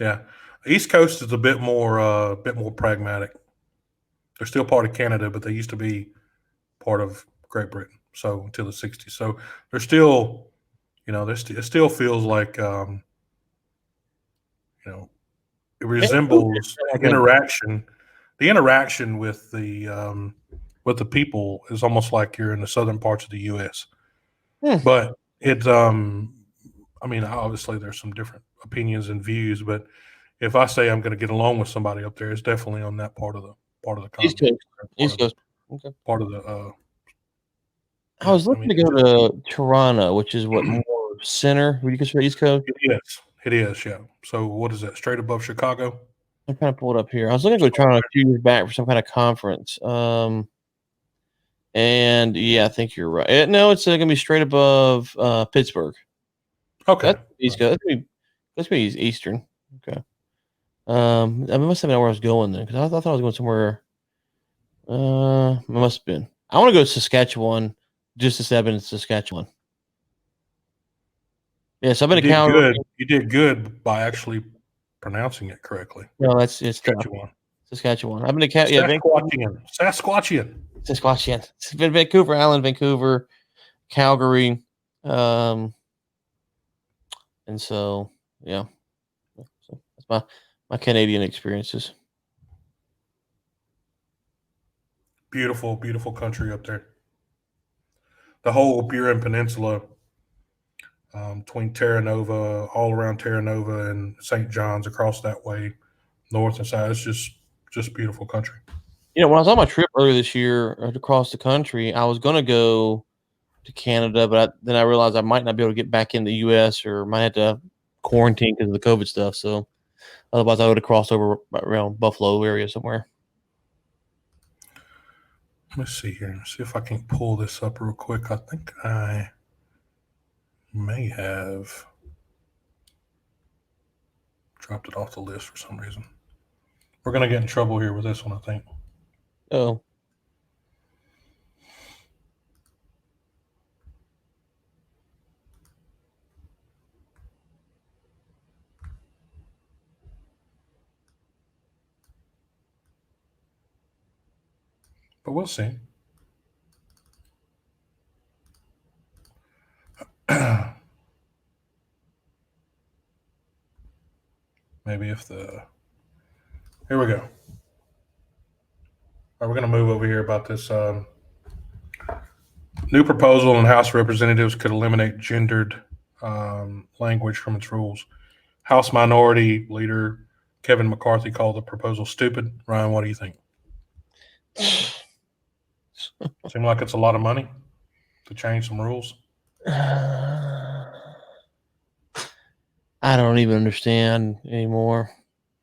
Yeah. East Coast is a bit more pragmatic. They're still part of Canada, but they used to be part of Great Britain. So until the 60s. So they're still, it still feels like, it resembles interaction. The interaction with the people is almost like you're in the southern parts of the U.S. But it's, obviously there's some different opinions and views, but if I say I'm going to get along with somebody up there, it's definitely on that part of the continent. East Coast. Okay. Part of the. I was looking to go to Toronto, which is what more center. Would you consider East Coast? It is. Yeah. So what is that? Straight above Chicago. I'm trying to pull it up here. I was looking to go to Toronto a few years back for some kind of conference. And yeah, I think you're right. No, it's going to be straight above Pittsburgh. Okay. That's East Coast. That's be Eastern. Okay. I must have been where I was going then because I thought I was going somewhere. I must have been. I want to go to Saskatchewan just to say I've been in Saskatchewan. Yes, I've been to Calgary. You did good by actually pronouncing it correctly. No, it's Saskatchewan. I've been to Sasquatchian. It's been Vancouver Island, Vancouver, Calgary, and so yeah. So that's my Canadian experiences. Beautiful, beautiful country up there. The whole Burin Peninsula, between Terra Nova, all around Terra Nova and St. John's, across that way, north and south. It's just beautiful country. When I was on my trip earlier this year across the country, I was going to go to Canada, but then I realized I might not be able to get back in the U.S. or might have to quarantine because of the COVID stuff. So otherwise, I would have crossed over around Buffalo area somewhere. Let's see here. See if I can pull this up real quick. I think I may have dropped it off the list for some reason. We're going to get in trouble here with this one, I think. Oh. But we'll see. Maybe if here we go. All right, we're going to move over here about this new proposal in House of Representatives could eliminate gendered language from its rules. House Minority Leader Kevin McCarthy called the proposal stupid. Ryan, what do you think? Seem like it's a lot of money to change some rules. I don't even understand anymore.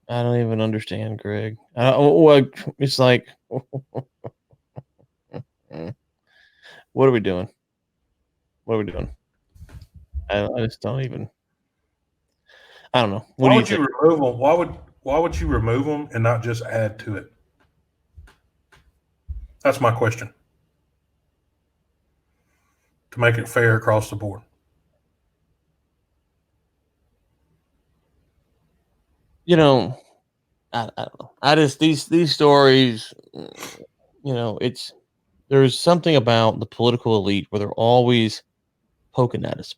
I don't even understand, Greg. It's like, what are we doing? What are we doing? I just don't even. I don't know. Why would you remove them? Why would you remove them and not just add to it? That's my question. To make it fair across the board. I don't know. I just these stories, there's something about the political elite where they're always poking at us.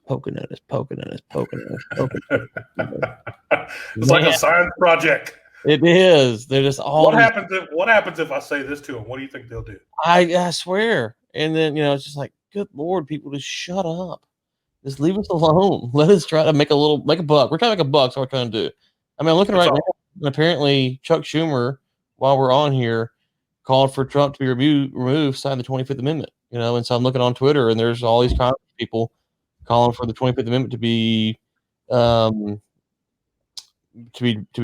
It's like a science project. It is. They're just all. What happens if I say this to them? What do you think they'll do? I swear. And then it's just like, good Lord, people, just shut up. Just leave us alone. Let us try to make a buck. We're trying to make a buck. So we're trying to do. I mean, I'm looking right now. Apparently, Chuck Schumer, while we're on here, called for Trump to be removed, signed the 25th Amendment. And so I'm looking on Twitter, and there's all these Congress people calling for the 25th Amendment to be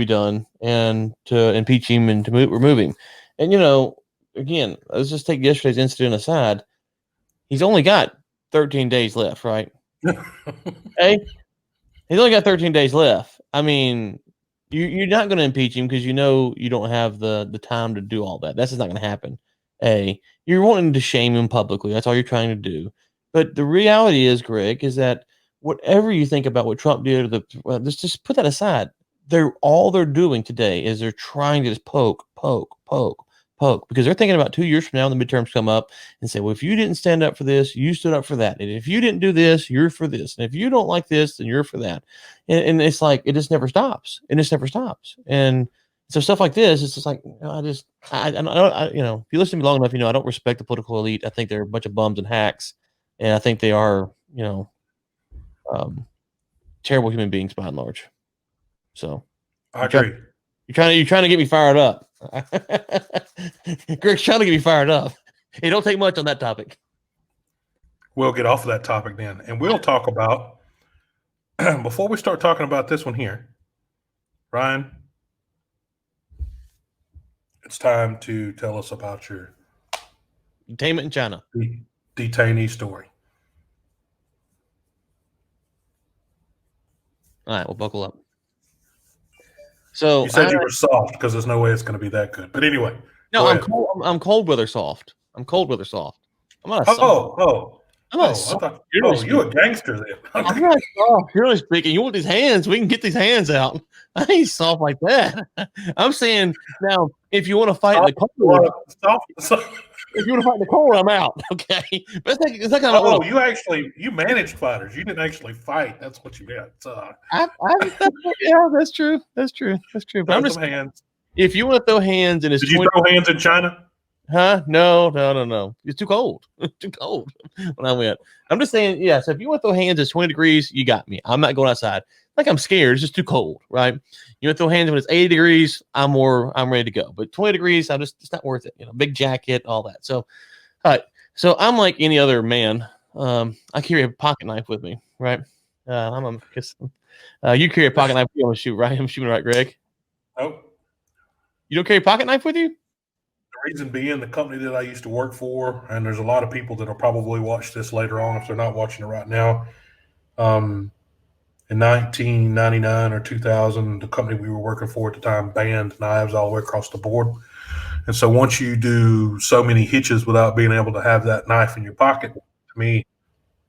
done and to impeach him and to remove him. And again, let's just take yesterday's incident aside. He's only got 13 days left, right? Hey, he's only got 13 days left. I mean, you're not going to impeach him because you don't have the time to do all that. That's just not going to happen. You're wanting to shame him publicly. That's all you're trying to do. But the reality is, Greg, is that whatever you think about what Trump did, let's just put that aside. All they're doing today is they're trying to just poke, because they're thinking about 2 years from now when the midterms come up and say, well, if you didn't stand up for this, you stood up for that. And if you didn't do this, you're for this. And if you don't like this, then you're for that. And it's like, it just never stops. It just never stops. And so stuff like this, it's just like, if you listen to me long enough, I don't respect the political elite. I think they're a bunch of bums and hacks. And I think they are, terrible human beings by and large. So I agree. You're trying to get me fired up. Greg's trying to get me fired up. It don't take much on that topic. We'll get off of that topic then, and we'll talk about before we start talking about this one here, Ryan. It's time to tell us about your detainment in China detainee story. All right, well, buckle up. So you said you were soft because there's no way it's going to be that good. But anyway, no, I'm cold weather soft. I'm cold weather soft. I'm not. You're a gangster then. I'm not soft. Generally speaking, you want these hands? We can get these hands out. I ain't soft like that. I'm saying now, if you want to fight in the cold, if you want to fight in the cold, I'm out. Okay, but it's like Oh, you managed fighters. You didn't actually fight. That's what you meant. Yeah, that's true. That's true. That's true. But I'm Throw just some hands. if you want to throw hands and it's Did you 20, throw hands in China? huh? No. It's too cold. Too cold when I went. I'm just saying, yeah. So if you want to throw hands, it's 20 degrees. You got me. I'm not going outside. Like I'm scared. It's just too cold, right? You want to throw hands when it's 80 degrees. I'm ready to go. But 20 degrees, it's not worth it. Big jacket, all that. So, all right. So I'm like any other man. I carry a pocket knife with me, right? You carry a pocket knife. You want to shoot, right? I'm shooting, right, Greg? Oh. You don't carry a pocket knife with you? The reason being, the company that I used to work for, and there's a lot of people that will probably watch this later on if they're not watching it right now. In 1999 or 2000, the company we were working for at the time banned knives all the way across the board. And so once you do so many hitches without being able to have that knife in your pocket, to me,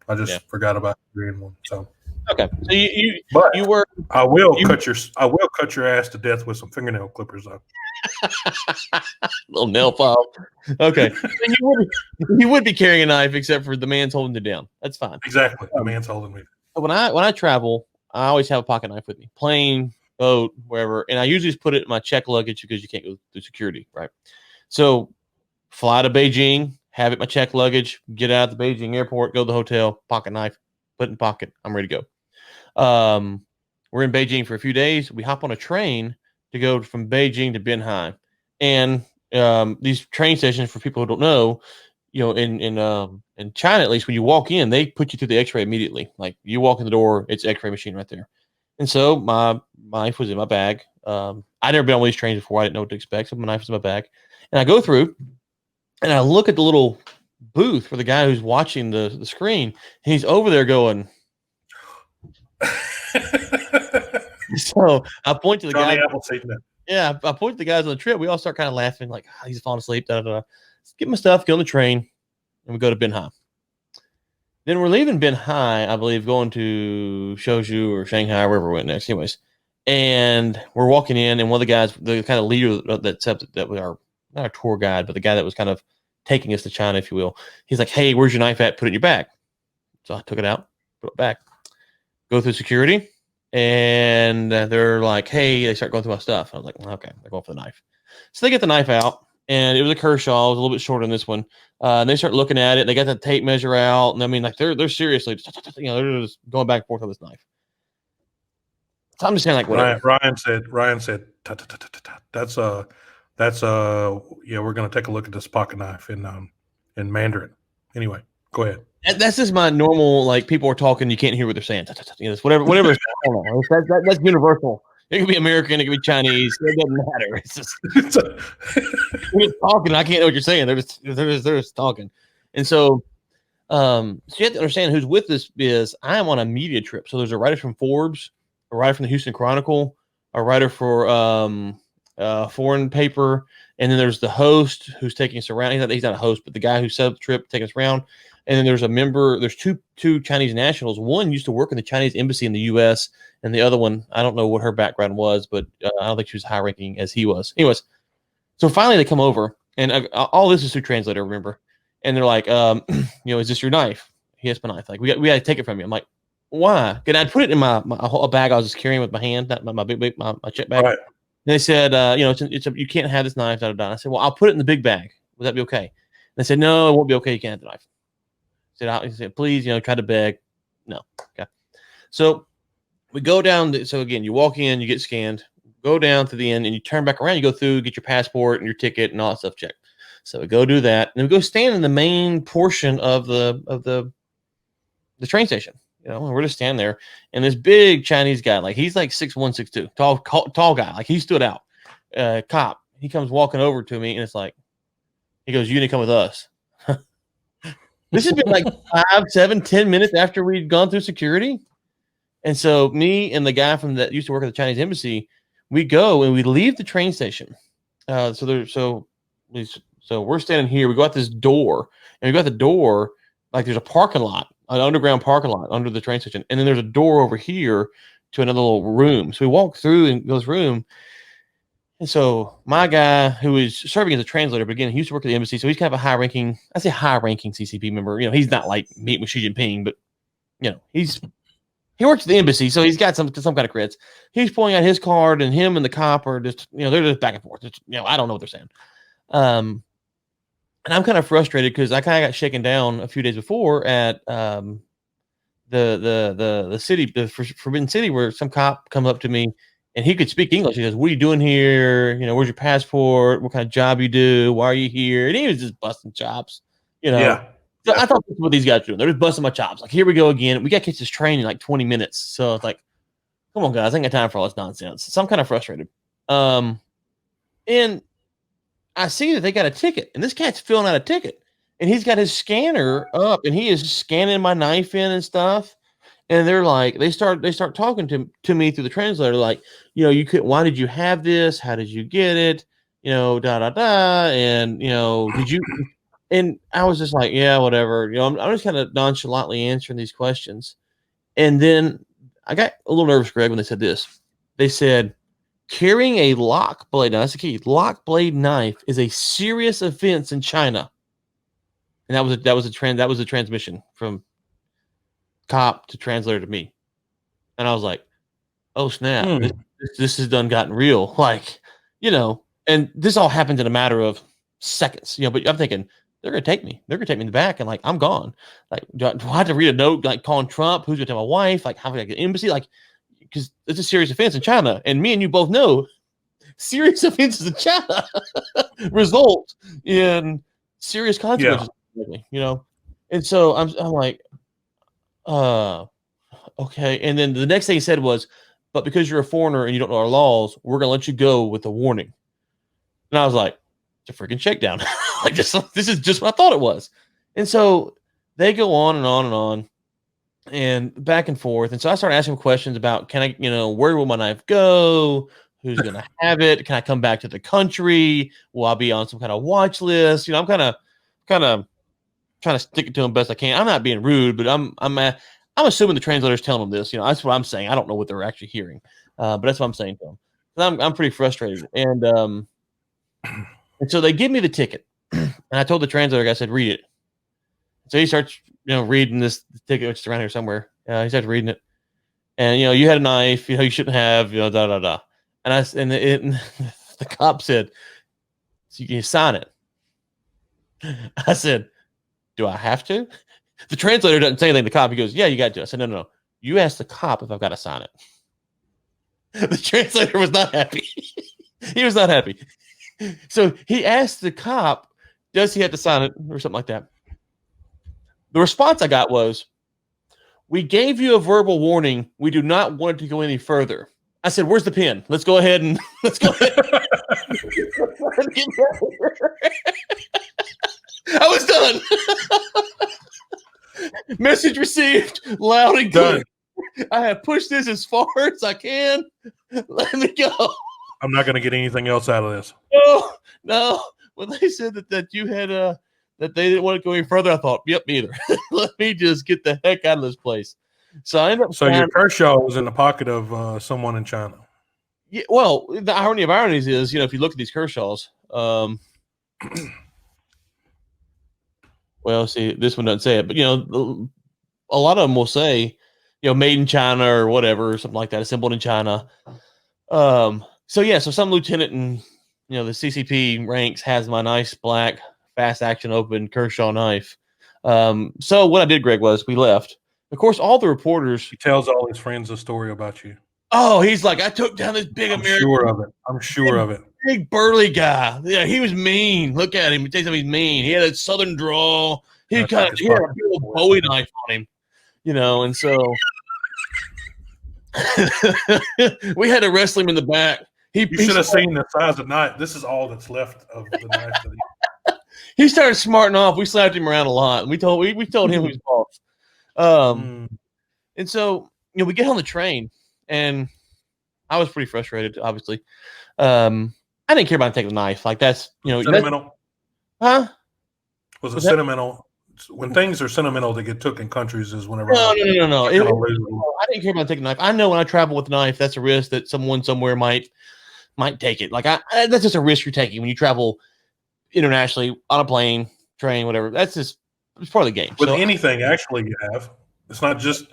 I just forgot about doing one. So okay, so I will cut your ass to death with some fingernail clippers though. Little nail file. Okay, so you would be carrying a knife except for the man's holding you down. That's fine. Exactly, the man's holding me. When I travel, I always have a pocket knife with me, plane, boat, wherever, and I usually just put it in my check luggage because you can't go through security, right? So fly to Beijing, have it in my check luggage, get out of the Beijing airport, go to the hotel, pocket knife, put it in pocket. I'm ready to go. We're in Beijing for a few days. We hop on a train to go from Beijing to Binhai. And these train stations, for people who don't know, in China, at least, when you walk in, they put you through the x-ray immediately. Like you walk in the door, it's x-ray machine right there. And so my knife was in my bag. I'd never been on one of these trains before. I didn't know what to expect. So my knife was in my bag. And I go through and I look at the little booth for the guy who's watching the screen. And he's over there going. So I point to the guy. Yeah, I point to the guys on the trip. We all start kind of laughing, like he's falling asleep. Get my stuff, get on the train, and we go to Binhai. Then we're leaving Binhai, I believe, going to Shozhou or Shanghai, wherever we went next. Anyways, and we're walking in, and one of the guys, the kind of leader that was our not our tour guide, but the guy that was kind of taking us to China, if you will. He's like, "Hey, where's your knife at? Put it in your bag." So I took it out, put it back, go through security. And they're like, "Hey," they start going through my stuff. I was like, "Okay, they're going for the knife." So they get the knife out, and it was a Kershaw. It was a little bit shorter than this one. And they start looking at it. They got the tape measure out, and I mean, like they're seriously, they're just going back and forth on this knife. So I'm just saying, like, whatever. Ryan said, that's we're gonna take a look at this pocket knife in Mandarin. Anyway, go ahead. That's just my normal, like, people are talking, you can't hear what they're saying. It's whatever. That's universal. It could be American, it could be Chinese. It doesn't matter. It's just we're just talking. I can't know what you're saying. They're just talking. And so you have to understand who's with this is I am on a media trip. So there's a writer from Forbes, a writer from the Houston Chronicle, a writer for foreign paper, and then there's the host who's taking us around. He's not a host, but the guy who set up the trip, taking us around. And then there's two Chinese nationals. One used to work in the Chinese embassy in the U.S., and the other one, I don't know what her background was, but I don't think she was high ranking as he was. Anyways, so finally they come over, and all this is through translator, remember? And they're like, is this your knife? He has my knife. Like, we got to take it from you. I'm like, why? And I'd put it in my whole bag I was just carrying with my hand, not my big my check bag. Right. And they said, you can't have this knife. And I said, well, I'll put it in the big bag. Would that be okay? And they said, no, it won't be okay. You can't have the knife. He said, please, try to beg. No. Okay. So we go down. So again, you walk in, you get scanned, go down to the end, and you turn back around. You go through, get your passport and your ticket and all that stuff checked. So we go do that, and we go stand in the main portion of the train station. And we're just standing there, and this big Chinese guy, like he's like 6'1", 6'2", tall guy, like he stood out. Cop. He comes walking over to me, and it's like, he goes, "You need to come with us." This has been like 5, 7, 10 minutes after we'd gone through security. And so me and the guy that used to work at the Chinese embassy, we go and we leave the train station. So we're standing here. We go out this door, and we go out the door, like there's a parking lot, an underground parking lot under the train station. And then there's a door over here to another little room. So we walk through in this room, And so my guy who is serving as a translator, but again, he used to work at the embassy, so he's kind of a high-ranking, I say high-ranking CCP member. You know, he's not like meeting with Xi Jinping, but you know, he works at the embassy, so he's got some kind of creds. He's pulling out his card, and him and the cop are just, you know, they're just back and forth. It's, you know, I don't know what they're saying. And I'm kind of frustrated because I kind of got shaken down a few days before at the city, the Forbidden City, where some cop come up to me and he could speak English. He goes, "What are you doing here? You know, where's your passport? What kind of job you do? Why are you here?" And he was just busting chops, you know. Yeah. So I thought that's what these guys are doing. They're just busting my chops. Like, here we go again. We got to catch this train in like 20 minutes. So it's like, come on, guys, I ain't got time for all this nonsense. So I'm kind of frustrated. And I see that they got a ticket, and this cat's filling out a ticket, and he's got his scanner up, and he is scanning my knife in and stuff. And they're like, they start talking to me through the translator, like, you know, why did you have this? How did you get it? You know, da da da. And you know, did you? And I was just like, yeah, whatever. You know, I'm just kind of nonchalantly answering these questions. And then I got a little nervous, Greg, when they said this. They said, carrying a lock blade, now that's the key, lock blade knife is a serious offense in China. And that was a transmission from cop to translator to me. And I was like, oh snap, this has done gotten real. Like, you know, and this all happens in a matter of seconds, you know, but I'm thinking, they're gonna take me. They're gonna take me in the back, and like I'm gone. Like, do I have to read a note like calling Trump? Who's gonna tell my wife? Like, how do I get an embassy? Like, because it's a serious offense in China, and me and you both know serious offenses in China result in serious consequences. Yeah. You know, and so I'm like, okay. And then the next thing he said was, but because you're a foreigner and you don't know our laws, we're gonna let you go with a warning. And I was like, it's a freaking shakedown. Like this is just what I thought it was. And so they go on and on and on and back and forth. And so I started asking questions about, can I, you know, where will my knife go? Who's going to have it? Can I come back to the country? Will I be on some kind of watch list? You know, I'm kind of trying to stick it to them best I can. I'm not being rude, but I'm assuming the translator's telling them this. You know, that's what I'm saying. I don't know what they're actually hearing, but that's what I'm saying to them. I'm pretty frustrated. And so they give me the ticket. And I told the translator, I said, read it. So he starts, you know, reading this ticket, which is around here somewhere. He starts reading it. And, you know, you had a knife, you know, you shouldn't have, you know, da, da, da. And the cop said, so you can sign it. I said, do I have to? The translator doesn't say anything to the cop. He goes, yeah, you got to. I said, no. You ask the cop if I've got to sign it. The translator was not happy. He was not happy. So he asked the cop, does he have to sign it or something like that? The response I got was, we gave you a verbal warning. We do not want it to go any further. I said, where's the pen? Let's go ahead and let's go ahead. I was done. Message received, loud and clear. I have pushed this as far as I can. Let me go. I'm not going to get anything else out of this. No. When they said that you had that they didn't want to go any further, I thought, yep, me either. Let me just get the heck out of this place. So I ended up. So your Kershaw was in the pocket of someone in China. Yeah. Well, the irony of ironies is, you know, if you look at these Kershaws, well, see, this one doesn't say it, but you know, a lot of them will say, you know, made in China or whatever, or something like that, assembled in China. So yeah, so some lieutenant in, you know, the CCP ranks has my nice black fast action open Kershaw knife. So what I did, Greg, was we left. Of course, all the reporters. He tells all his friends a story about you. Oh, he's like, I took down this big American. I'm sure of it. Big burly guy. Yeah, he was mean. Look at him. He takes him. He's mean. He had a southern drawl. He had a big Bowie knife on him, you know. And so we had to wrestle him in the back. You should have seen the size of knife. This is all that's left of the knife. He started smarting off. We slapped him around a lot. We told him who's boss. And so, you know, we get on the train, and I was pretty frustrated, obviously. I didn't care about taking the knife. Like, that's, you know, sentimental. Huh? Was it sentimental? When things are sentimental that get took in countries is whenever. No. I didn't care about taking a knife. I know when I travel with a knife, that's a risk that someone somewhere might might take it. Like that's just a risk you're taking when you travel internationally on a plane, train, whatever. It's part of the game. With So anything, actually, you have. It's not just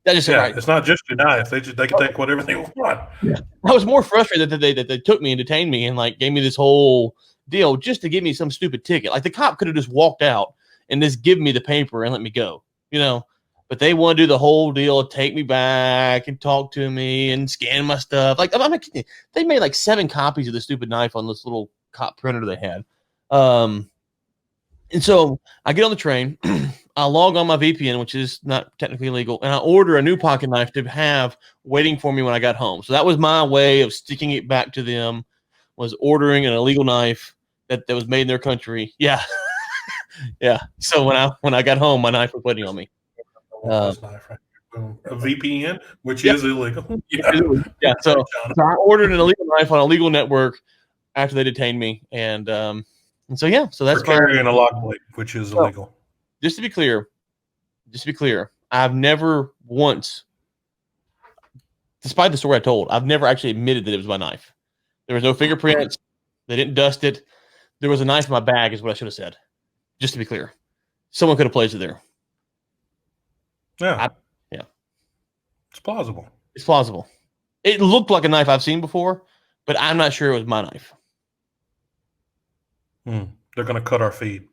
that is right. It's not just your knife. They can take whatever they want. Yeah. I was more frustrated that they took me and detained me and like gave me this whole deal just to give me some stupid ticket. Like the cop could have just walked out and just give me the paper and let me go, you know. But they want to do the whole deal, take me back and talk to me and scan my stuff. Like I'm not kidding. They made like 7 copies of the stupid knife on this little cop printer they had. And so I get on the train, I log on my VPN, which is not technically illegal, and I order a new pocket knife to have waiting for me when I got home. So that was my way of sticking it back to them, was ordering an illegal knife that was made in their country. Yeah. Yeah. So when I got home, my knife was waiting on me. A VPN, which is illegal. Yeah. Yeah. So I ordered an illegal knife on a legal network after they detained me. And so, yeah. So that's carrying a lock blade, which is illegal. Just to be clear, I've never once, despite the story I told, I've never actually admitted that it was my knife. There was no fingerprints. They didn't dust it. There was a knife in my bag is what I should have said. Just to be clear. Someone could have placed it there. Yeah. Yeah. It's plausible. It's plausible. It looked like a knife I've seen before, but I'm not sure it was my knife. They're going to cut our feed.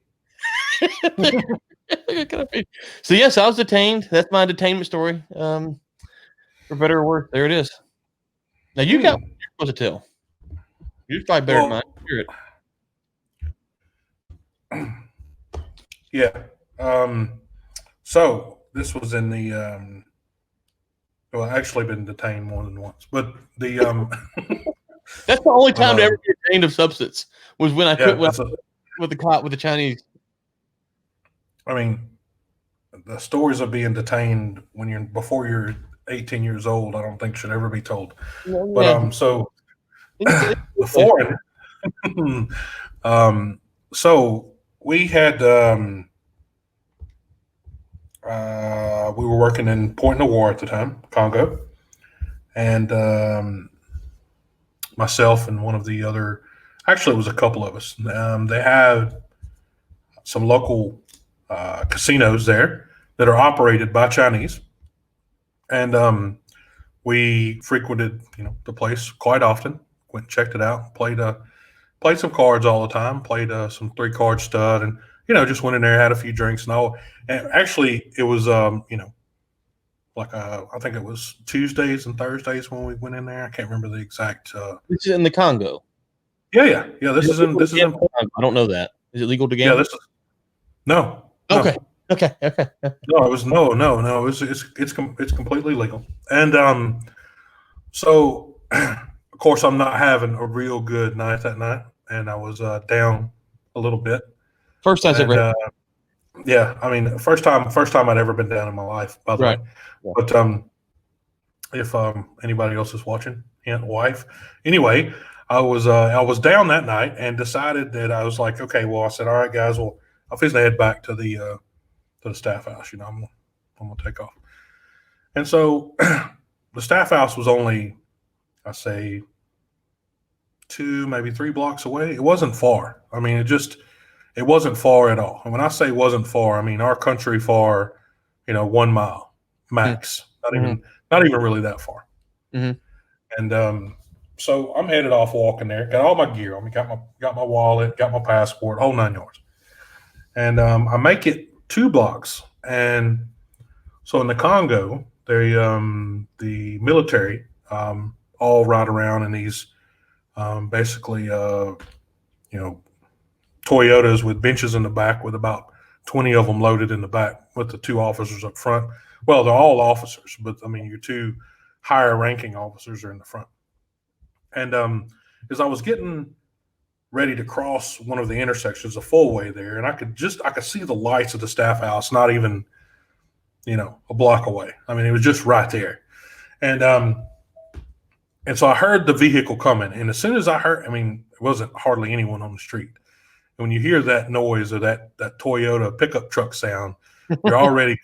So yes, I was detained. That's my detainment story. For better or worse, there it is. Now you got what you're supposed to tell. You're probably better than mine. Hear it. Yeah. So this was in the well, I actually been detained more than once, but the that's the only time to ever get detained of substance was when I quit with the cop with the Chinese. I mean, the stories of being detained when before you're 18 years old, I don't think should ever be told. Yeah. But so the foreign, so we had we were working in Point Noir at the time, Congo, and myself and one of the other, actually it was a couple of us. They had some local casinos there that are operated by Chinese, and we frequented, the place quite often. Went and checked it out. Played some cards all the time. Played some 3-card stud, and just went in there, had a few drinks and all. And actually, it was like I think it was Tuesdays and Thursdays when we went in there. I can't remember the exact. This is in the Congo. Yeah. This is in. I don't know that. Is it legal to gamble? Yeah, this is. No. Okay. No, it was no. It's completely legal, and so of course I'm not having a real good night that night, and I was down a little bit. First time ever. Yeah, I mean, first time I'd ever been down in my life, by the way. Yeah. But if anybody else is watching, wife. Anyway, I was down that night and decided that I was like, okay, well, I said, all right, guys, well, I'm fixing to head back to the staff house. I'm gonna take off. And so the staff house was only, I say, 2, maybe 3 blocks away. It wasn't far. I mean, it wasn't far at all. And when I say wasn't far, I mean our country far, 1 mile max. Mm-hmm. Not even really that far. Mm-hmm. And so I'm headed off walking there. Got all my gear on me. Got my wallet. Got my passport. Whole 9 yards. And I make it 2 blocks. And so in the Congo, the military all ride around in these basically Toyotas with benches in the back, with about 20 of them loaded in the back, with the 2 officers up front. Well, they're all officers, but I mean your 2 higher ranking officers are in the front. And as I was getting ready to cross one of the intersections, a full way there, and I could see the lights of the staff house, not even, a block away. I mean, it was just right there. And so I heard the vehicle coming, and as soon as I heard, I mean, it wasn't hardly anyone on the street. And when you hear that noise or that Toyota pickup truck sound, you're already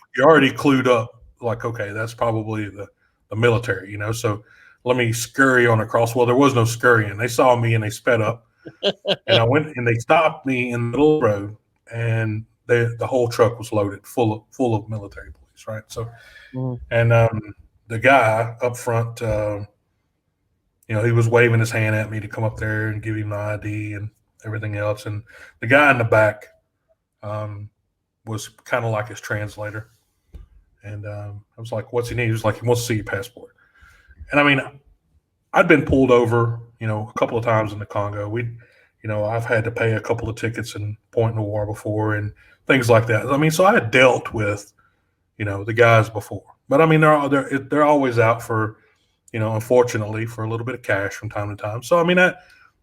clued up. Like, okay, that's probably the military, So let me scurry on across. Well, there was no scurrying. They saw me and they sped up, and I went and they stopped me in the middle of the road, and the whole truck was loaded full of military police, right? So, and the guy up front, he was waving his hand at me to come up there and give him my ID and everything else, and the guy in the back was kind of like his translator. And I was like, what's he need? He was like, he wants to see your passport. And I mean, I'd been pulled over, a couple of times in the Congo. I've had to pay a couple of tickets in Point Noir before and things like that. I mean, so I had dealt with, the guys before. But I mean, they're always out for, unfortunately, for a little bit of cash from time to time. So I mean,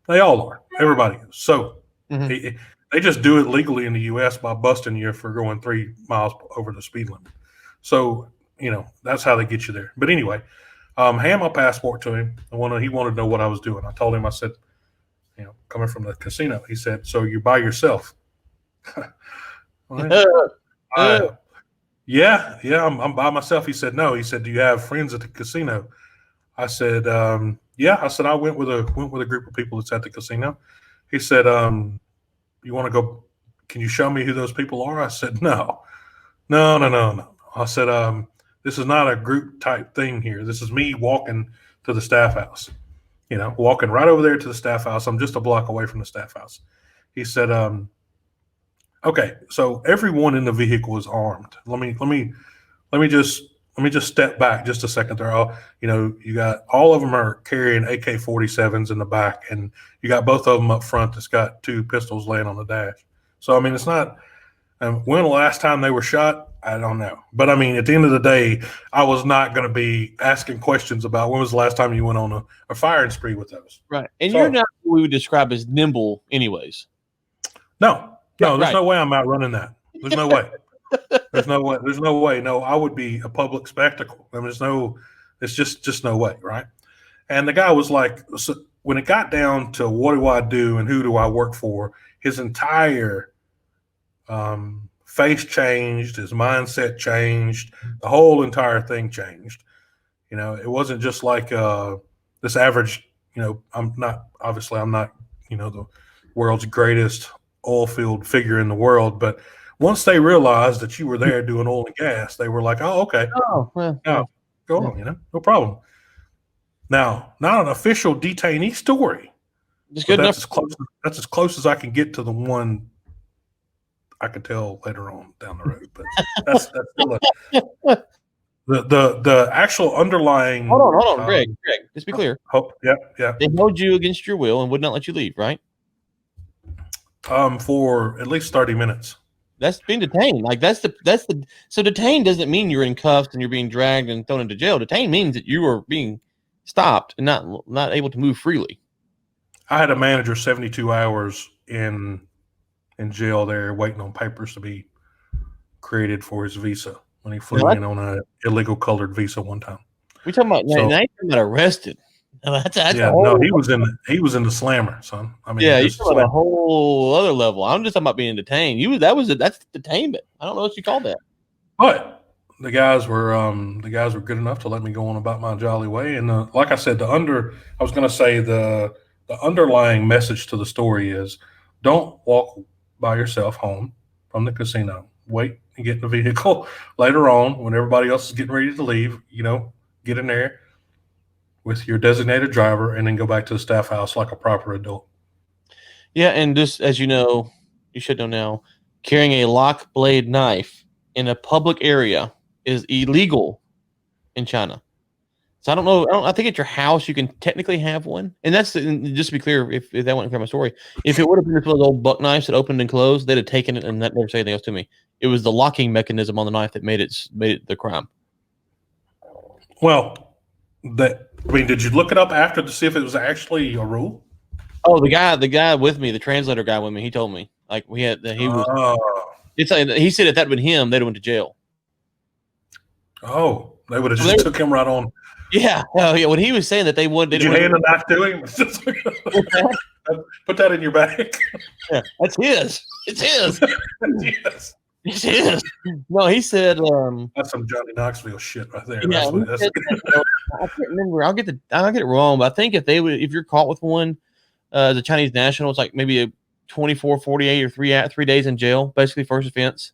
they all are. Everybody is. So they just do it legally in the U.S. by busting you for going 3 miles over the speed limit. So, that's how they get you there. But anyway, hand my passport to him. He wanted to know what I was doing. I told him, I said, coming from the casino. He said, so you're by yourself? Yeah, I'm by myself. He said, no. He said, do you have friends at the casino? I said, yeah. I said, I went with a group of people that's at the casino. He said, you want to go? Can you show me who those people are? I said, no. I said, this is not a group type thing here. This is me walking to the staff house, walking right over there to the staff house. I'm just a block away from the staff house. He said, okay, so everyone in the vehicle is armed. Let me just step back just a second there. You got all of them are carrying AK-47s in the back, and you got both of them up front that's got 2 pistols laying on the dash. So, I mean, it's not, when the last time they were shot, I don't know. But I mean, at the end of the day, I was not going to be asking questions about when was the last time you went on a firing spree with those. Right. And you're not what we would describe as nimble anyways. No, there's no way I'm outrunning that. There's no way. There's no way. No, I would be a public spectacle. I mean, it's just no way. Right. And the guy was like, so when it got down to what do I do and who do I work for, his entire, face changed, his mindset changed, the whole entire thing changed. It wasn't just like this average, I'm not the world's greatest oil field figure in the world, but once they realized that you were there doing oil and gas, they were like, oh, okay. Oh, well, go on, no problem. Now, not an official detainee story. It's good enough. That's as close as I can get to the one I could tell later on down the road, but that's still the actual underlying. Hold on, Greg. Just be clear. Yeah. They held you against your will and would not let you leave, right? For at least 30 minutes. That's being detained. Like so detained doesn't mean you're in cuffs and you're being dragged and thrown into jail. Detained means that you are being stopped and not able to move freely. I had a manager 72 hours in jail there waiting on papers to be created for his visa when he flew in on an illegal colored visa one time. We talking about now you're not arrested. He was in the slammer, son. I mean, you're talking about a whole other level. I'm just talking about being detained. That's detainment. I don't know what you call that. But the guys were good enough to let me go on about my jolly way. And like I said, the underlying message to the story is don't walk by yourself home from the casino. Wait and get in the vehicle later on when everybody else is getting ready to leave. Get in there with your designated driver and then go back to the staff house like a proper adult. Yeah, and just as you know, you should know now, carrying a lock blade knife in a public area is illegal in China. So I don't know. I think at your house you can technically have one, and just to be clear, if that went from my story, if it would have been those old buck knives that opened and closed, they'd have taken it and that never said anything else to me. It was the locking mechanism on the knife that made it the crime. Well, did you look it up after to see if it was actually a rule? Oh, the guy with me, the translator guy with me, he told me he said if that had been him, they'd have went to jail. Oh, they would have just took him right on. Yeah. When he was saying that they would, did you hand a knife to him? Put that in your bag. Yeah, that's his. It's his. Yes. It is. No, he said. That's some Johnny Knoxville shit right there. Yeah, That's what. he said that, I can't remember. I'll get it wrong, but I think if you're caught with one, the Chinese national, it's like maybe a 24, 48, or 3 days in jail, basically first offense.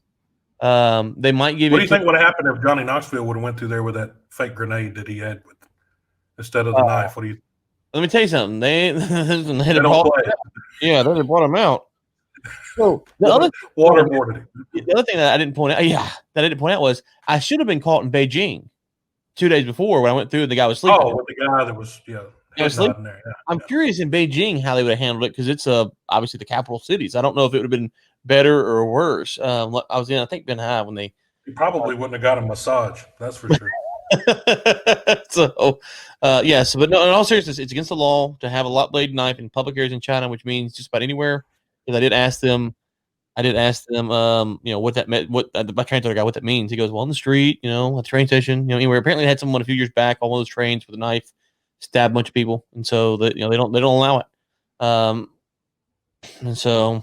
They might give What you. do you think would have happened if Johnny Knoxville would have went through there with that fake grenade that he had instead of the knife? What do you? Let me tell you something. They They don't play. Yeah, they brought him out. So the other waterboarded him. The other thing that I didn't point out, was I should have been caught in Beijing 2 days before when I went through and the guy was sleeping. Oh, with the guy that was sleeping there. Yeah, I'm curious in Beijing how they would have handled it because it's obviously the capital cities. I don't know if it would have been better or worse. I was in, I think, Beijing when they. He probably wouldn't have got a massage. That's for sure. So, yes, but no. In all seriousness, it's against the law to have a lot blade knife in public areas in China, which means just about anywhere. Because I did ask them, what that meant. My translator guy, what that means. He goes, well, on the street, at the train station, anywhere. Apparently, they had someone a few years back on one of those trains with a knife, stab a bunch of people, and so they don't allow it. And so,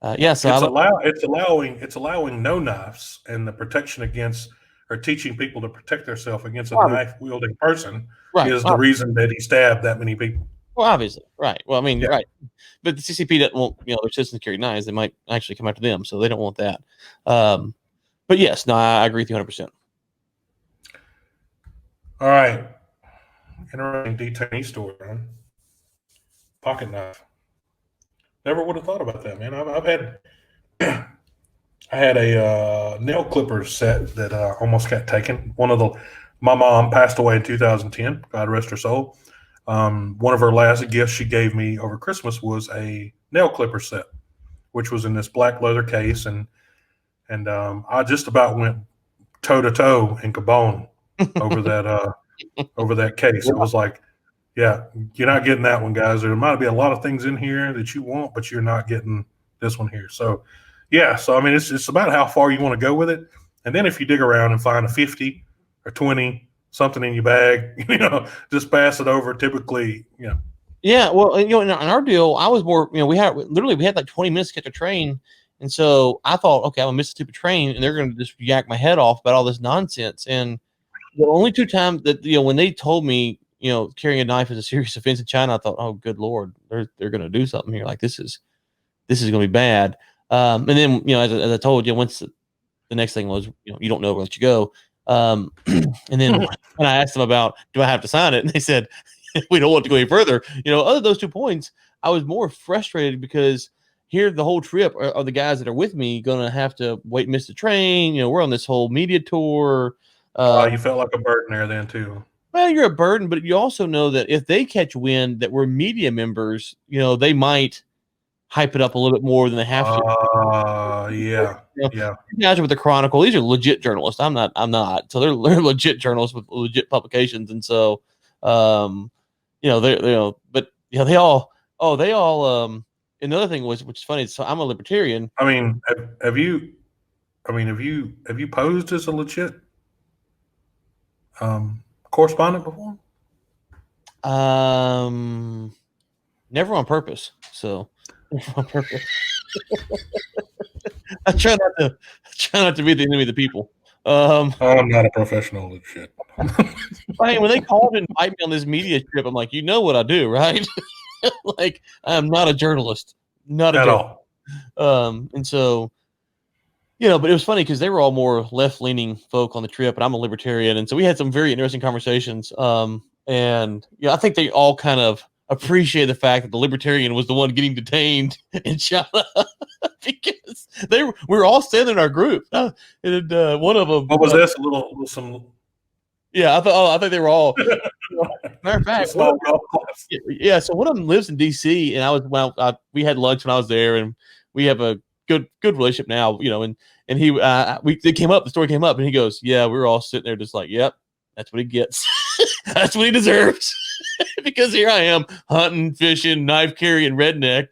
so it's allowing no knives and the protection against or teaching people to protect themselves against a knife wielding person is the reason that he stabbed that many people. Well, obviously, right. Well, I mean, right. But the CCP doesn't want their citizens to carry knives. They might actually come after them, so they don't want that. But yes, no, I agree with you 100%. All right, interesting detainee story, man. Pocket knife. Never would have thought about that, man. I had a nail clipper set that almost got taken. My mom passed away in 2010. God rest her soul. One of her last gifts she gave me over Christmas was a nail clipper set, which was in this black leather case, and I just about went toe to toe in Cabone over that case. It was like, yeah, you're not getting that one, guys. There might be a lot of things in here that you want, but you're not getting this one here. So, yeah. So I mean, it's about how far you want to go with it, and then if you dig around and find a 50 or 20. Something in your bag, just pass it over. Typically, Yeah, well, in our deal, I was more, we had like 20 minutes to catch a train, and so I thought, okay, I'm gonna miss a stupid train, and they're gonna just yak my head off about all this nonsense. And the only two times that when they told me, carrying a knife is a serious offense in China, I thought, oh, good Lord, they're gonna do something here. Like this is gonna be bad. And then as I told you, once the next thing was, you don't know where to go. And then when I asked them about, do I have to sign it? And they said, we don't want to go any further. Other than those 2 points, I was more frustrated because here the whole trip are the guys that are with me going to have to miss the train. We're on this whole media tour. You felt like a burden there then too. Well, you're a burden, but you also know that if they catch wind that we're media members, they might hype it up a little bit more than they have to. Yeah. Guys with the Chronicle, these are legit journalists. I'm not. So they're legit journalists with legit publications, and so, they all. Another thing was, which is funny. So I'm a libertarian. I mean, have you posed as a legit correspondent before? Never on purpose. So. I try not to be the enemy of the people. I'm not a professional at shit. When they called and invite me on this media trip, I'm like, what I do, right? Like, I'm not a journalist, not at all. And so, but it was funny because they were all more left-leaning folk on the trip, and I'm a libertarian, and so we had some very interesting conversations. And I think they all kind of appreciate the fact that the libertarian was the one getting detained in China because we were all standing in our group. And one of them. What was this? Yeah, I think they were all. Matter of fact, so one of them lives in DC, and we had lunch when I was there, and we have a good relationship now, and he the story came up, and he goes, yeah, we were all sitting there just like, yep, that's what he gets. That's what he deserves. Because here I am hunting, fishing, knife carrying redneck,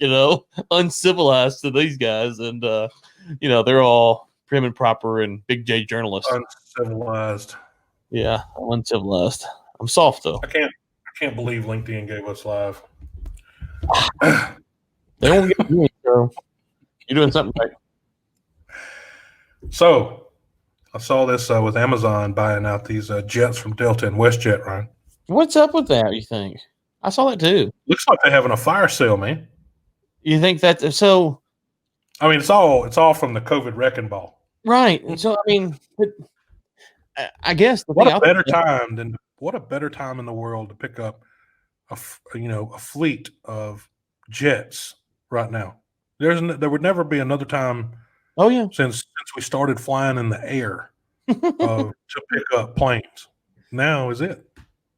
uncivilized to these guys. And, they're all prim and proper and big J journalists. Uncivilized. Yeah, uncivilized. I'm soft, though. I can't believe LinkedIn gave us live. They won't get me, so you're doing something right. So I saw this with Amazon buying out these jets from Delta and WestJet, Ryan. What's up with that? You think? I saw that too. Looks like they're having a fire sale, man. You think that so? I mean, it's all from the COVID wrecking ball. Right. So I mean, I guess the thing What a better time in the world to pick up a fleet of jets right now. There would never be another time Oh yeah. since we started flying in the air to pick up planes. Now is it?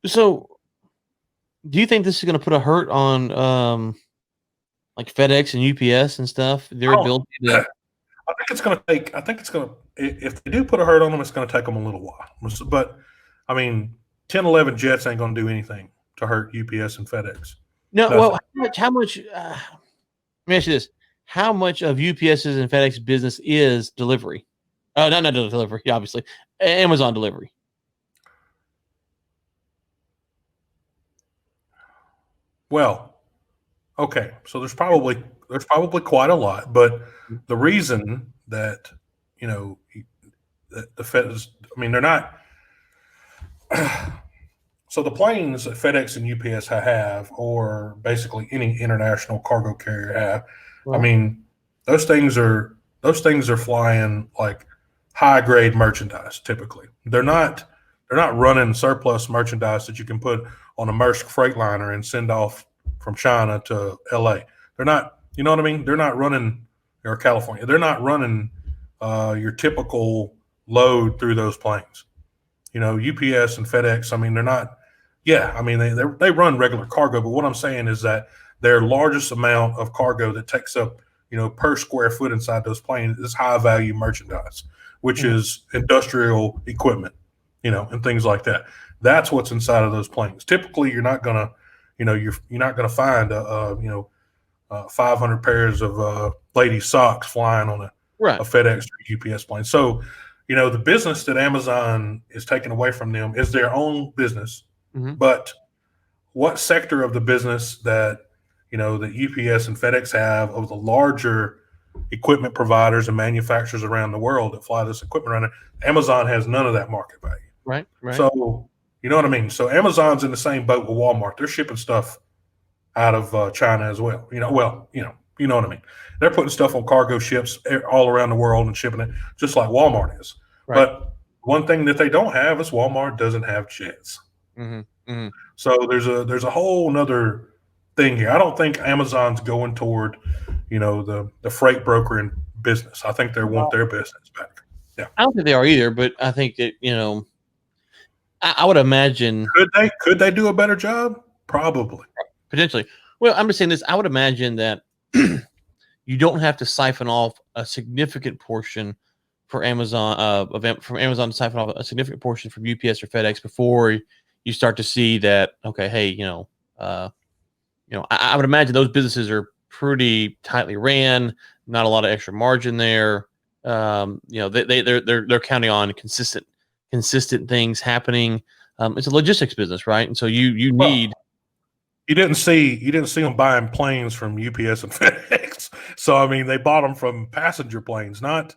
So, do you think this is going to put a hurt on like FedEx and UPS and stuff? Their ability to. I think it's going to take. I think it's going to. If they do put a hurt on them, it's going to take them a little while. But I mean, 10, 11 jets ain't going to do anything to hurt UPS and FedEx. No. Nothing. Well, how much? Let me ask you this: how much of UPS's and FedEx business is delivery? Not delivery, obviously. Amazon delivery. Well, okay. So there's probably quite a lot, but the reason that the Fed is, I mean, they're not. So the planes that FedEx and UPS have, or basically any international cargo carrier have, I mean, those things are flying like high grade merchandise. Typically, they're not running surplus merchandise that you can put on a Maersk Freightliner and send off from China to LA. They're not, you know what I mean? They're not running, or California. They're not running your typical load through those planes. UPS and FedEx. I mean, they're not. Yeah, I mean they run regular cargo, but what I'm saying is that their largest amount of cargo that takes up per square foot inside those planes is high value merchandise, which is industrial equipment, and things like that. That's what's inside of those planes. Typically, you're not gonna, you're not gonna find 500 pairs of ladies' socks flying on a FedEx or UPS plane. So, the business that Amazon is taking away from them is their own business. Mm-hmm. But what sector of the business that that UPS and FedEx have of the larger equipment providers and manufacturers around the world that fly this equipment around it, Amazon has none of that market value. Right. So you know what I mean? So Amazon's in the same boat with Walmart. They're shipping stuff out of China as well. You know what I mean? They're putting stuff on cargo ships all around the world and shipping it just like Walmart is. Right. But one thing that they don't have is Walmart doesn't have jets. Mm-hmm. Mm-hmm. So there's a whole nother thing here. I don't think Amazon's going toward, the freight brokering business. I think they want their business back. Yeah. I don't think they are either, but I think that, I would imagine. Could they do a better job? Probably. Potentially. Well, I'm just saying this. I would imagine that you don't have to siphon off a significant portion for Amazon from Amazon to siphon off a significant portion from UPS or FedEx before you start to see that, okay, hey, I would imagine those businesses are pretty tightly ran, not a lot of extra margin there. They're counting on consistent things happening. It's a logistics business, right? And so you need. You didn't see them buying planes from UPS and FedEx. So I mean, they bought them from passenger planes, not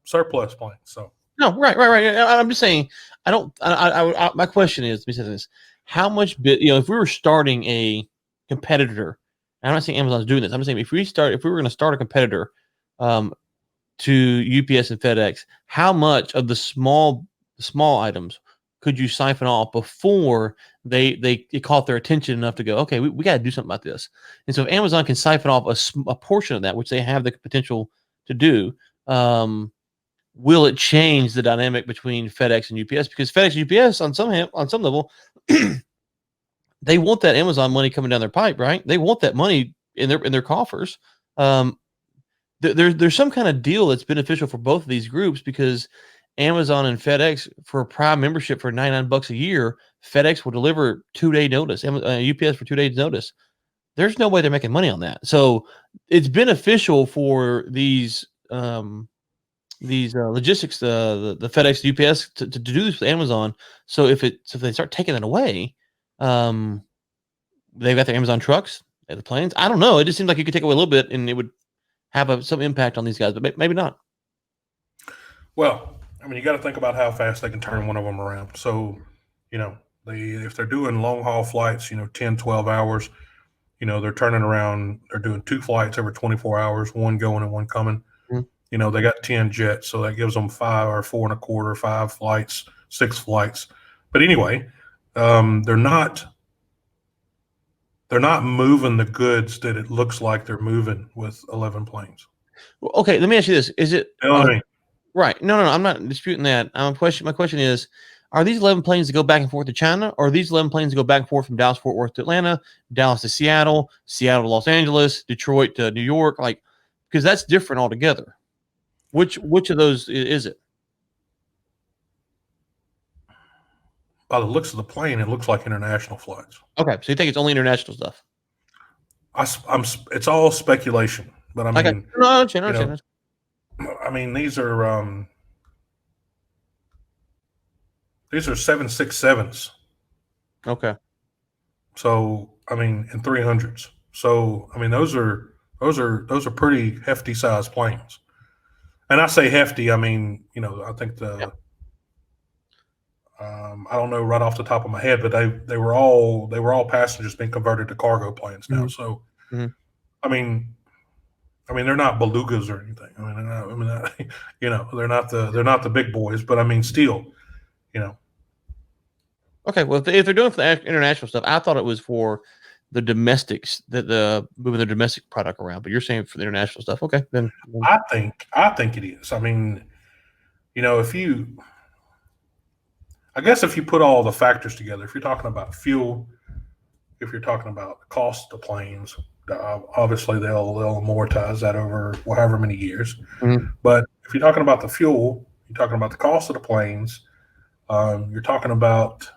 surplus planes. So no, right. I'm just saying. My question is, how much if we were starting a competitor, I'm not saying Amazon's doing this. I'm saying if we were going to start a competitor to UPS and FedEx, how much of the small items could you siphon off before they caught their attention enough to go, okay, we got to do something about this. And so if Amazon can siphon off a portion of that, which they have the potential to do, will it change the dynamic between FedEx and UPS? Because FedEx and UPS on some level, they want that Amazon money coming down their pipe, right? They want that money in their coffers. There's some kind of deal that's beneficial for both of these groups, because Amazon and FedEx, for a Prime membership for $99 a year, FedEx will deliver 2-day notice. UPS for 2 days notice. There's no way they're making money on that. So it's beneficial for these logistics, the FedEx, UPS to do this with Amazon. So if they start taking it away, they've got their Amazon trucks, they have the planes. I don't know. It just seems like you could take away a little bit and it would have some impact on these guys, but maybe not. Well, I mean, you got to think about how fast they can turn one of them around. So, if they're doing long haul flights, 10, 12 hours, they're turning around, they're doing 2 flights every 24 hours, one going and one coming. Mhm. They got 10 jets, so that gives them 5 or 4 and a quarter, 5 flights, 6 flights. But anyway, they're not moving the goods that it looks like they're moving with 11 planes. Well, okay, let me ask you this: Is it You know what I mean? right? No, I'm not disputing that. My question is: Are these 11 planes that go back and forth to China, or are these 11 planes that go back and forth from Dallas Fort Worth to Atlanta, Dallas to Seattle, Seattle to Los Angeles, Detroit to New York? Like, because that's different altogether. Which of those is it? By the looks of the plane, it looks like international flights. Okay, so you think it's only international stuff? It's all speculation, but I Okay, mean, no, I understand. I you know, understand. these are 767s. Okay, So I mean, in 300s. So I mean, those are pretty hefty sized planes. And I say hefty, I mean, I think yeah. I don't know right off the top of my head, but they were all passengers being converted to cargo planes now. Mhm, So mhm. I mean, they're not belugas or anything. I mean, they're not the big boys, but I mean, still, you know, Okay, well, if they're doing for the international stuff, I thought it was for the domestics, the moving the domestic product around. But you're saying for the international stuff. Okay, then I think it is. I mean, if I guess if you put all the factors together, if you're talking about fuel, if you're talking about the cost of planes, obviously they'll amortize that over however many years. mhm. But if you're talking about the fuel, you're talking about the cost of the planes. You're talking about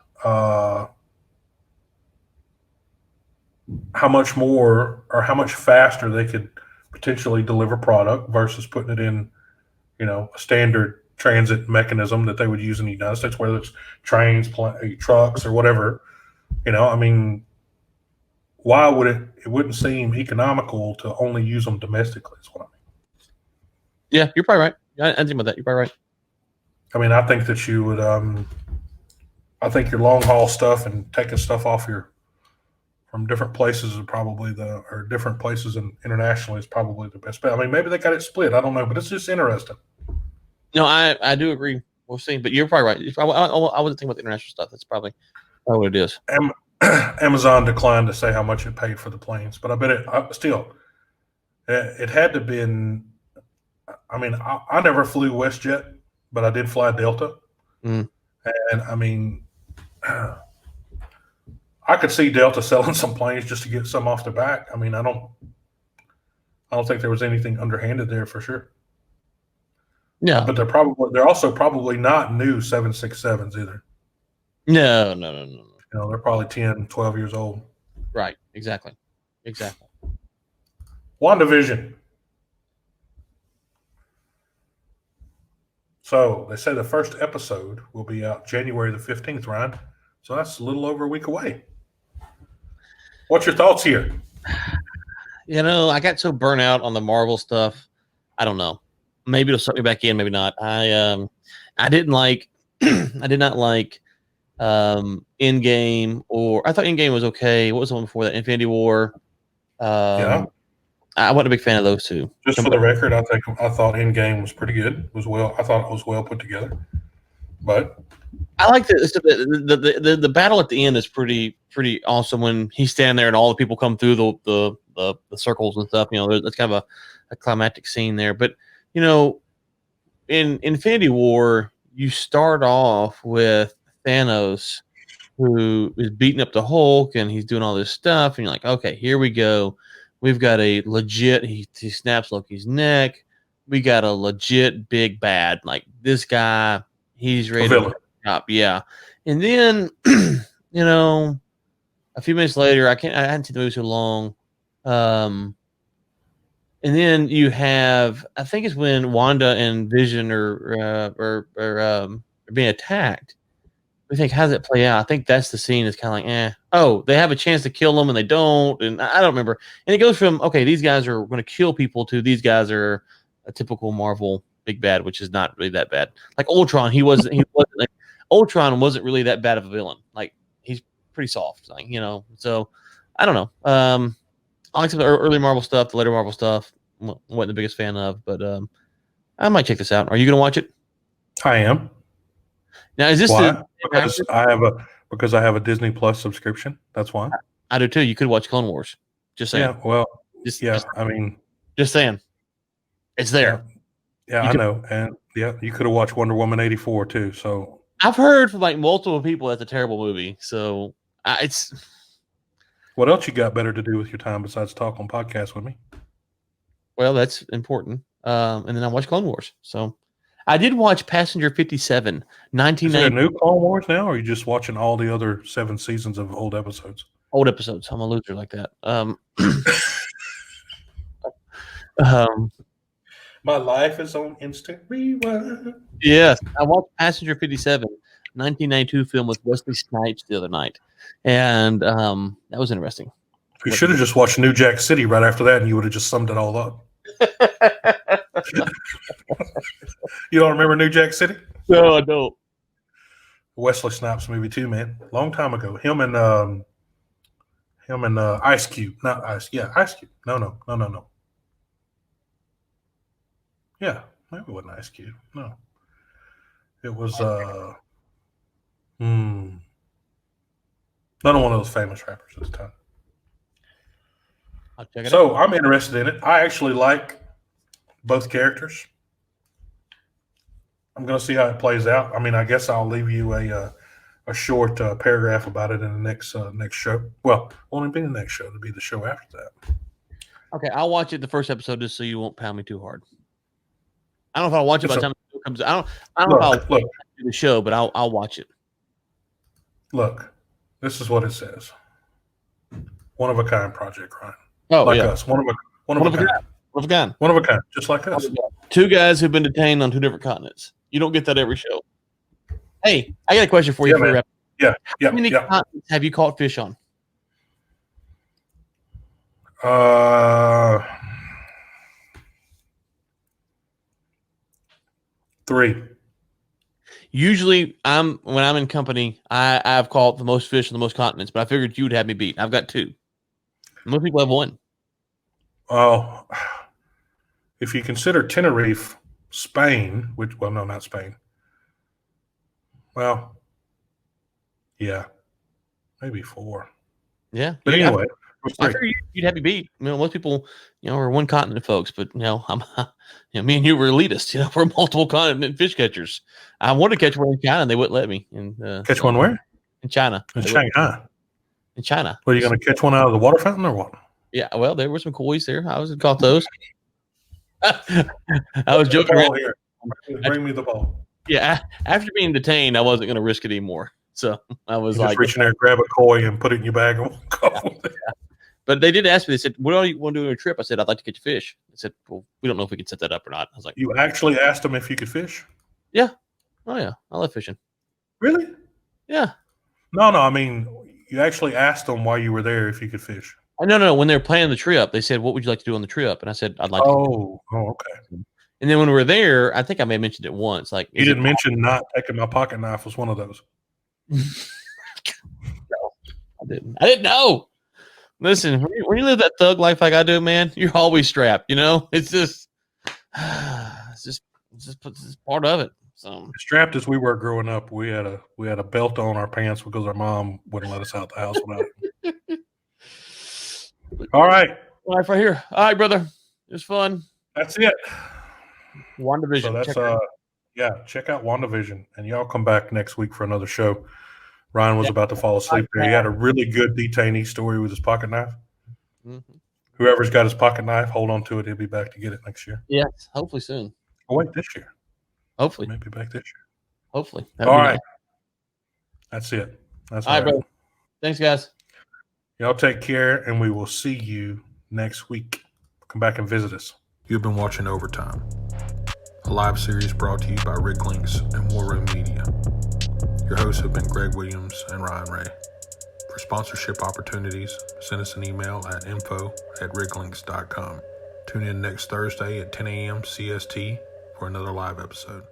how much more or how much faster they could potentially deliver product versus putting it in, a standard transit mechanism that they would use in the United States, whether it's trains, trucks, or whatever. I mean, why would it wouldn't seem economical to only use them domestically? Is what Yeah, you're probably right. I think about that. You're probably right. I think that you would. I think your long haul stuff and taking stuff off your from different places is probably or different places and internationally is probably the best bet. I mean, maybe they got it split. I don't know, but it's just interesting. No, I do agree. We'll see, but you're probably right. I wasn't thinking about the international stuff. That's probably what it is. Am- Amazon declined to say how much it paid for the planes, but I bet it had to been. I mean, I never flew WestJet, but I did fly Delta, Mm. and I mean, I could see Delta selling some planes just to get some off their back. I mean, I don't think there was anything underhanded there for sure. No, But they're also probably not new 767s either. no. They're probably 10, 12 years old. Right, exactly. WandaVision. So they say the first episode will be out January the 15th, Ryan. So that's a little over a week away. What's your thoughts here? I got so burnt out on the Marvel stuff. I don't know. Maybe it'll suck me back in, maybe not. I didn't like I did not like Endgame, or I thought Endgame was okay. What was the one before that? Infinity War. Yeah. I wasn't a big fan of those two. Just for the record, I thought Endgame was pretty good. I thought it was well put together. But I like the battle at the end is pretty awesome when he's standing there and all the people come through the circles and stuff. That's kind of a climactic scene there. But in Infinity War, you start off with Thanos, who is beating up the Hulk and he's doing all this stuff, and you're like, okay, here we go. We've got a legit. He snaps Loki's neck. We got a legit big bad. Like this guy, he's a ready to villain. up, yeah. And then, a few minutes later, I hadn't seen the movie so long. And then you have, I think it's when Wanda and Vision are being attacked. We think, how does it play out? I think that's the scene that's kind of like, oh, they have a chance to kill them and they don't. And I don't remember. And it goes from, okay, these guys are going to kill people to these guys are a typical Marvel big bad, which is not really that bad. Like Ultron, he wasn't like Ultron wasn't really that bad of a villain. Like he's pretty soft, like So I don't know. I like some of the early Marvel stuff, the later Marvel stuff. Wasn't the biggest fan of, but I might check this out. Are you going to watch it? I am. Now, is this why? Because I have a Disney Plus subscription. That's why. I do too. You could watch Clone Wars. Just saying. Yeah. Well. I mean, just saying. It's there. Yeah, I know, and yeah, you could have watched Wonder Woman 84 too. So I've heard from like multiple people that's a terrible movie. So it's. What else you got better to do with your time besides talk on podcasts with me? Well, that's important. And then I watched Clone Wars. So I did watch Passenger 57, 1990. Is there a new Clone Wars now, or are you just watching all the other 7 seasons of old episodes? Old episodes. I'm a loser like that. My life is on instant rewind. Yes, I watched Passenger 57, 1992 film with Wesley Snipes the other night, and that was interesting. You should have just watched New Jack City right after that, and you would have just summed it all up. You don't remember New Jack City? No, I don't. Wesley Snipes movie too, man. Long time ago. Him and Ice Cube. Not Ice. Yeah, Ice Cube. No. Yeah, maybe it wasn't Ice Cube. No. It was none of one of those famous rappers at the time. I'll check it out. I'm interested in it. I actually like both characters. I'm going to see how it plays out. I mean, I guess I'll leave you a short paragraph about it in the next show. Well, won't be the next show. It'll be the show after that. Okay, I'll watch it the first episode just so you won't pound me too hard. I don't know if I'll watch it by the time the show comes out. I don't know if I'll do the show, but I'll watch it. Look, this is what it says. One of a kind project, Ryan. Oh, like us. One of a kind. One of a kind. One of a kind, just like us. 2 guys who've been detained on 2 different continents. You don't get that every show. Hey, I got a question for you. Yeah. How many continents have you caught fish on? 3. Usually, when I'm in company, I've caught the most fish on the most continents, but I figured you would have me beat. I've got 2. Most people have 1. Well, if you consider Tenerife, Spain, no, not Spain. Well, yeah, maybe 4. Yeah, but anyway, I figured you'd have me beat. Most people, are 1 continent folks, but I'm, me and you were elitist. We're multiple continent fish catchers. I wanted to catch one in China, and they wouldn't let me. Catch one where? In China. In Shanghai. In China. What, are you going to catch one out of the water fountain or what? Yeah, well, there were some koi's there. I was caught those. I was joking around. Here. Bring me the ball. Yeah, after being detained, I wasn't going to risk it anymore. So I was just reach in there, grab a koi, and put it in your bag. And go. But they did ask me. They said, "What do you want to do on a trip?" I said, "I'd like to catch fish." They said, "Well, we don't know if we can set that up or not." I was like, "You actually asked them if you could fish?" Yeah. Oh yeah, I love fishing. Really? Yeah. No. I mean, you actually asked them while you were there if you could fish. No. When they were planning the trip, they said, "What would you like to do on the trip?" And I said, "I'd like." Oh, okay. And then when we were there, I think I may have mentioned it once. Like you didn't mention not taking my pocket knife was one of those. No, I didn't know. Listen, when you live that thug life like I do, man, you're always strapped. It's just part of it. So as strapped as we were growing up, we had a belt on our pants because our mom wouldn't let us out the house without it. All right, life right here. All right, brother, it was fun. That's it. WandaVision. So that's check out WandaVision, and y'all come back next week for another show. Ryan was about to fall asleep there. He had a really good detainee story with his pocket knife. Mm-hmm. Whoever's got his pocket knife, hold on to it. He'll be back to get it next year. Yes, hopefully soon. Oh, wait, this year. Hopefully. Maybe back this year. Hopefully. All right. Nice. That's it. That's all right, brother. Thanks, guys. Y'all take care, and we will see you next week. Come back and visit us. You've been watching Overtime, a live series brought to you by Rick Lynx and War Room Media. Your hosts have been Greg Williams and Ryan Ray. For sponsorship opportunities, send us an email at info@ricklinks.com. Tune in next Thursday at 10 a.m. CST for another live episode.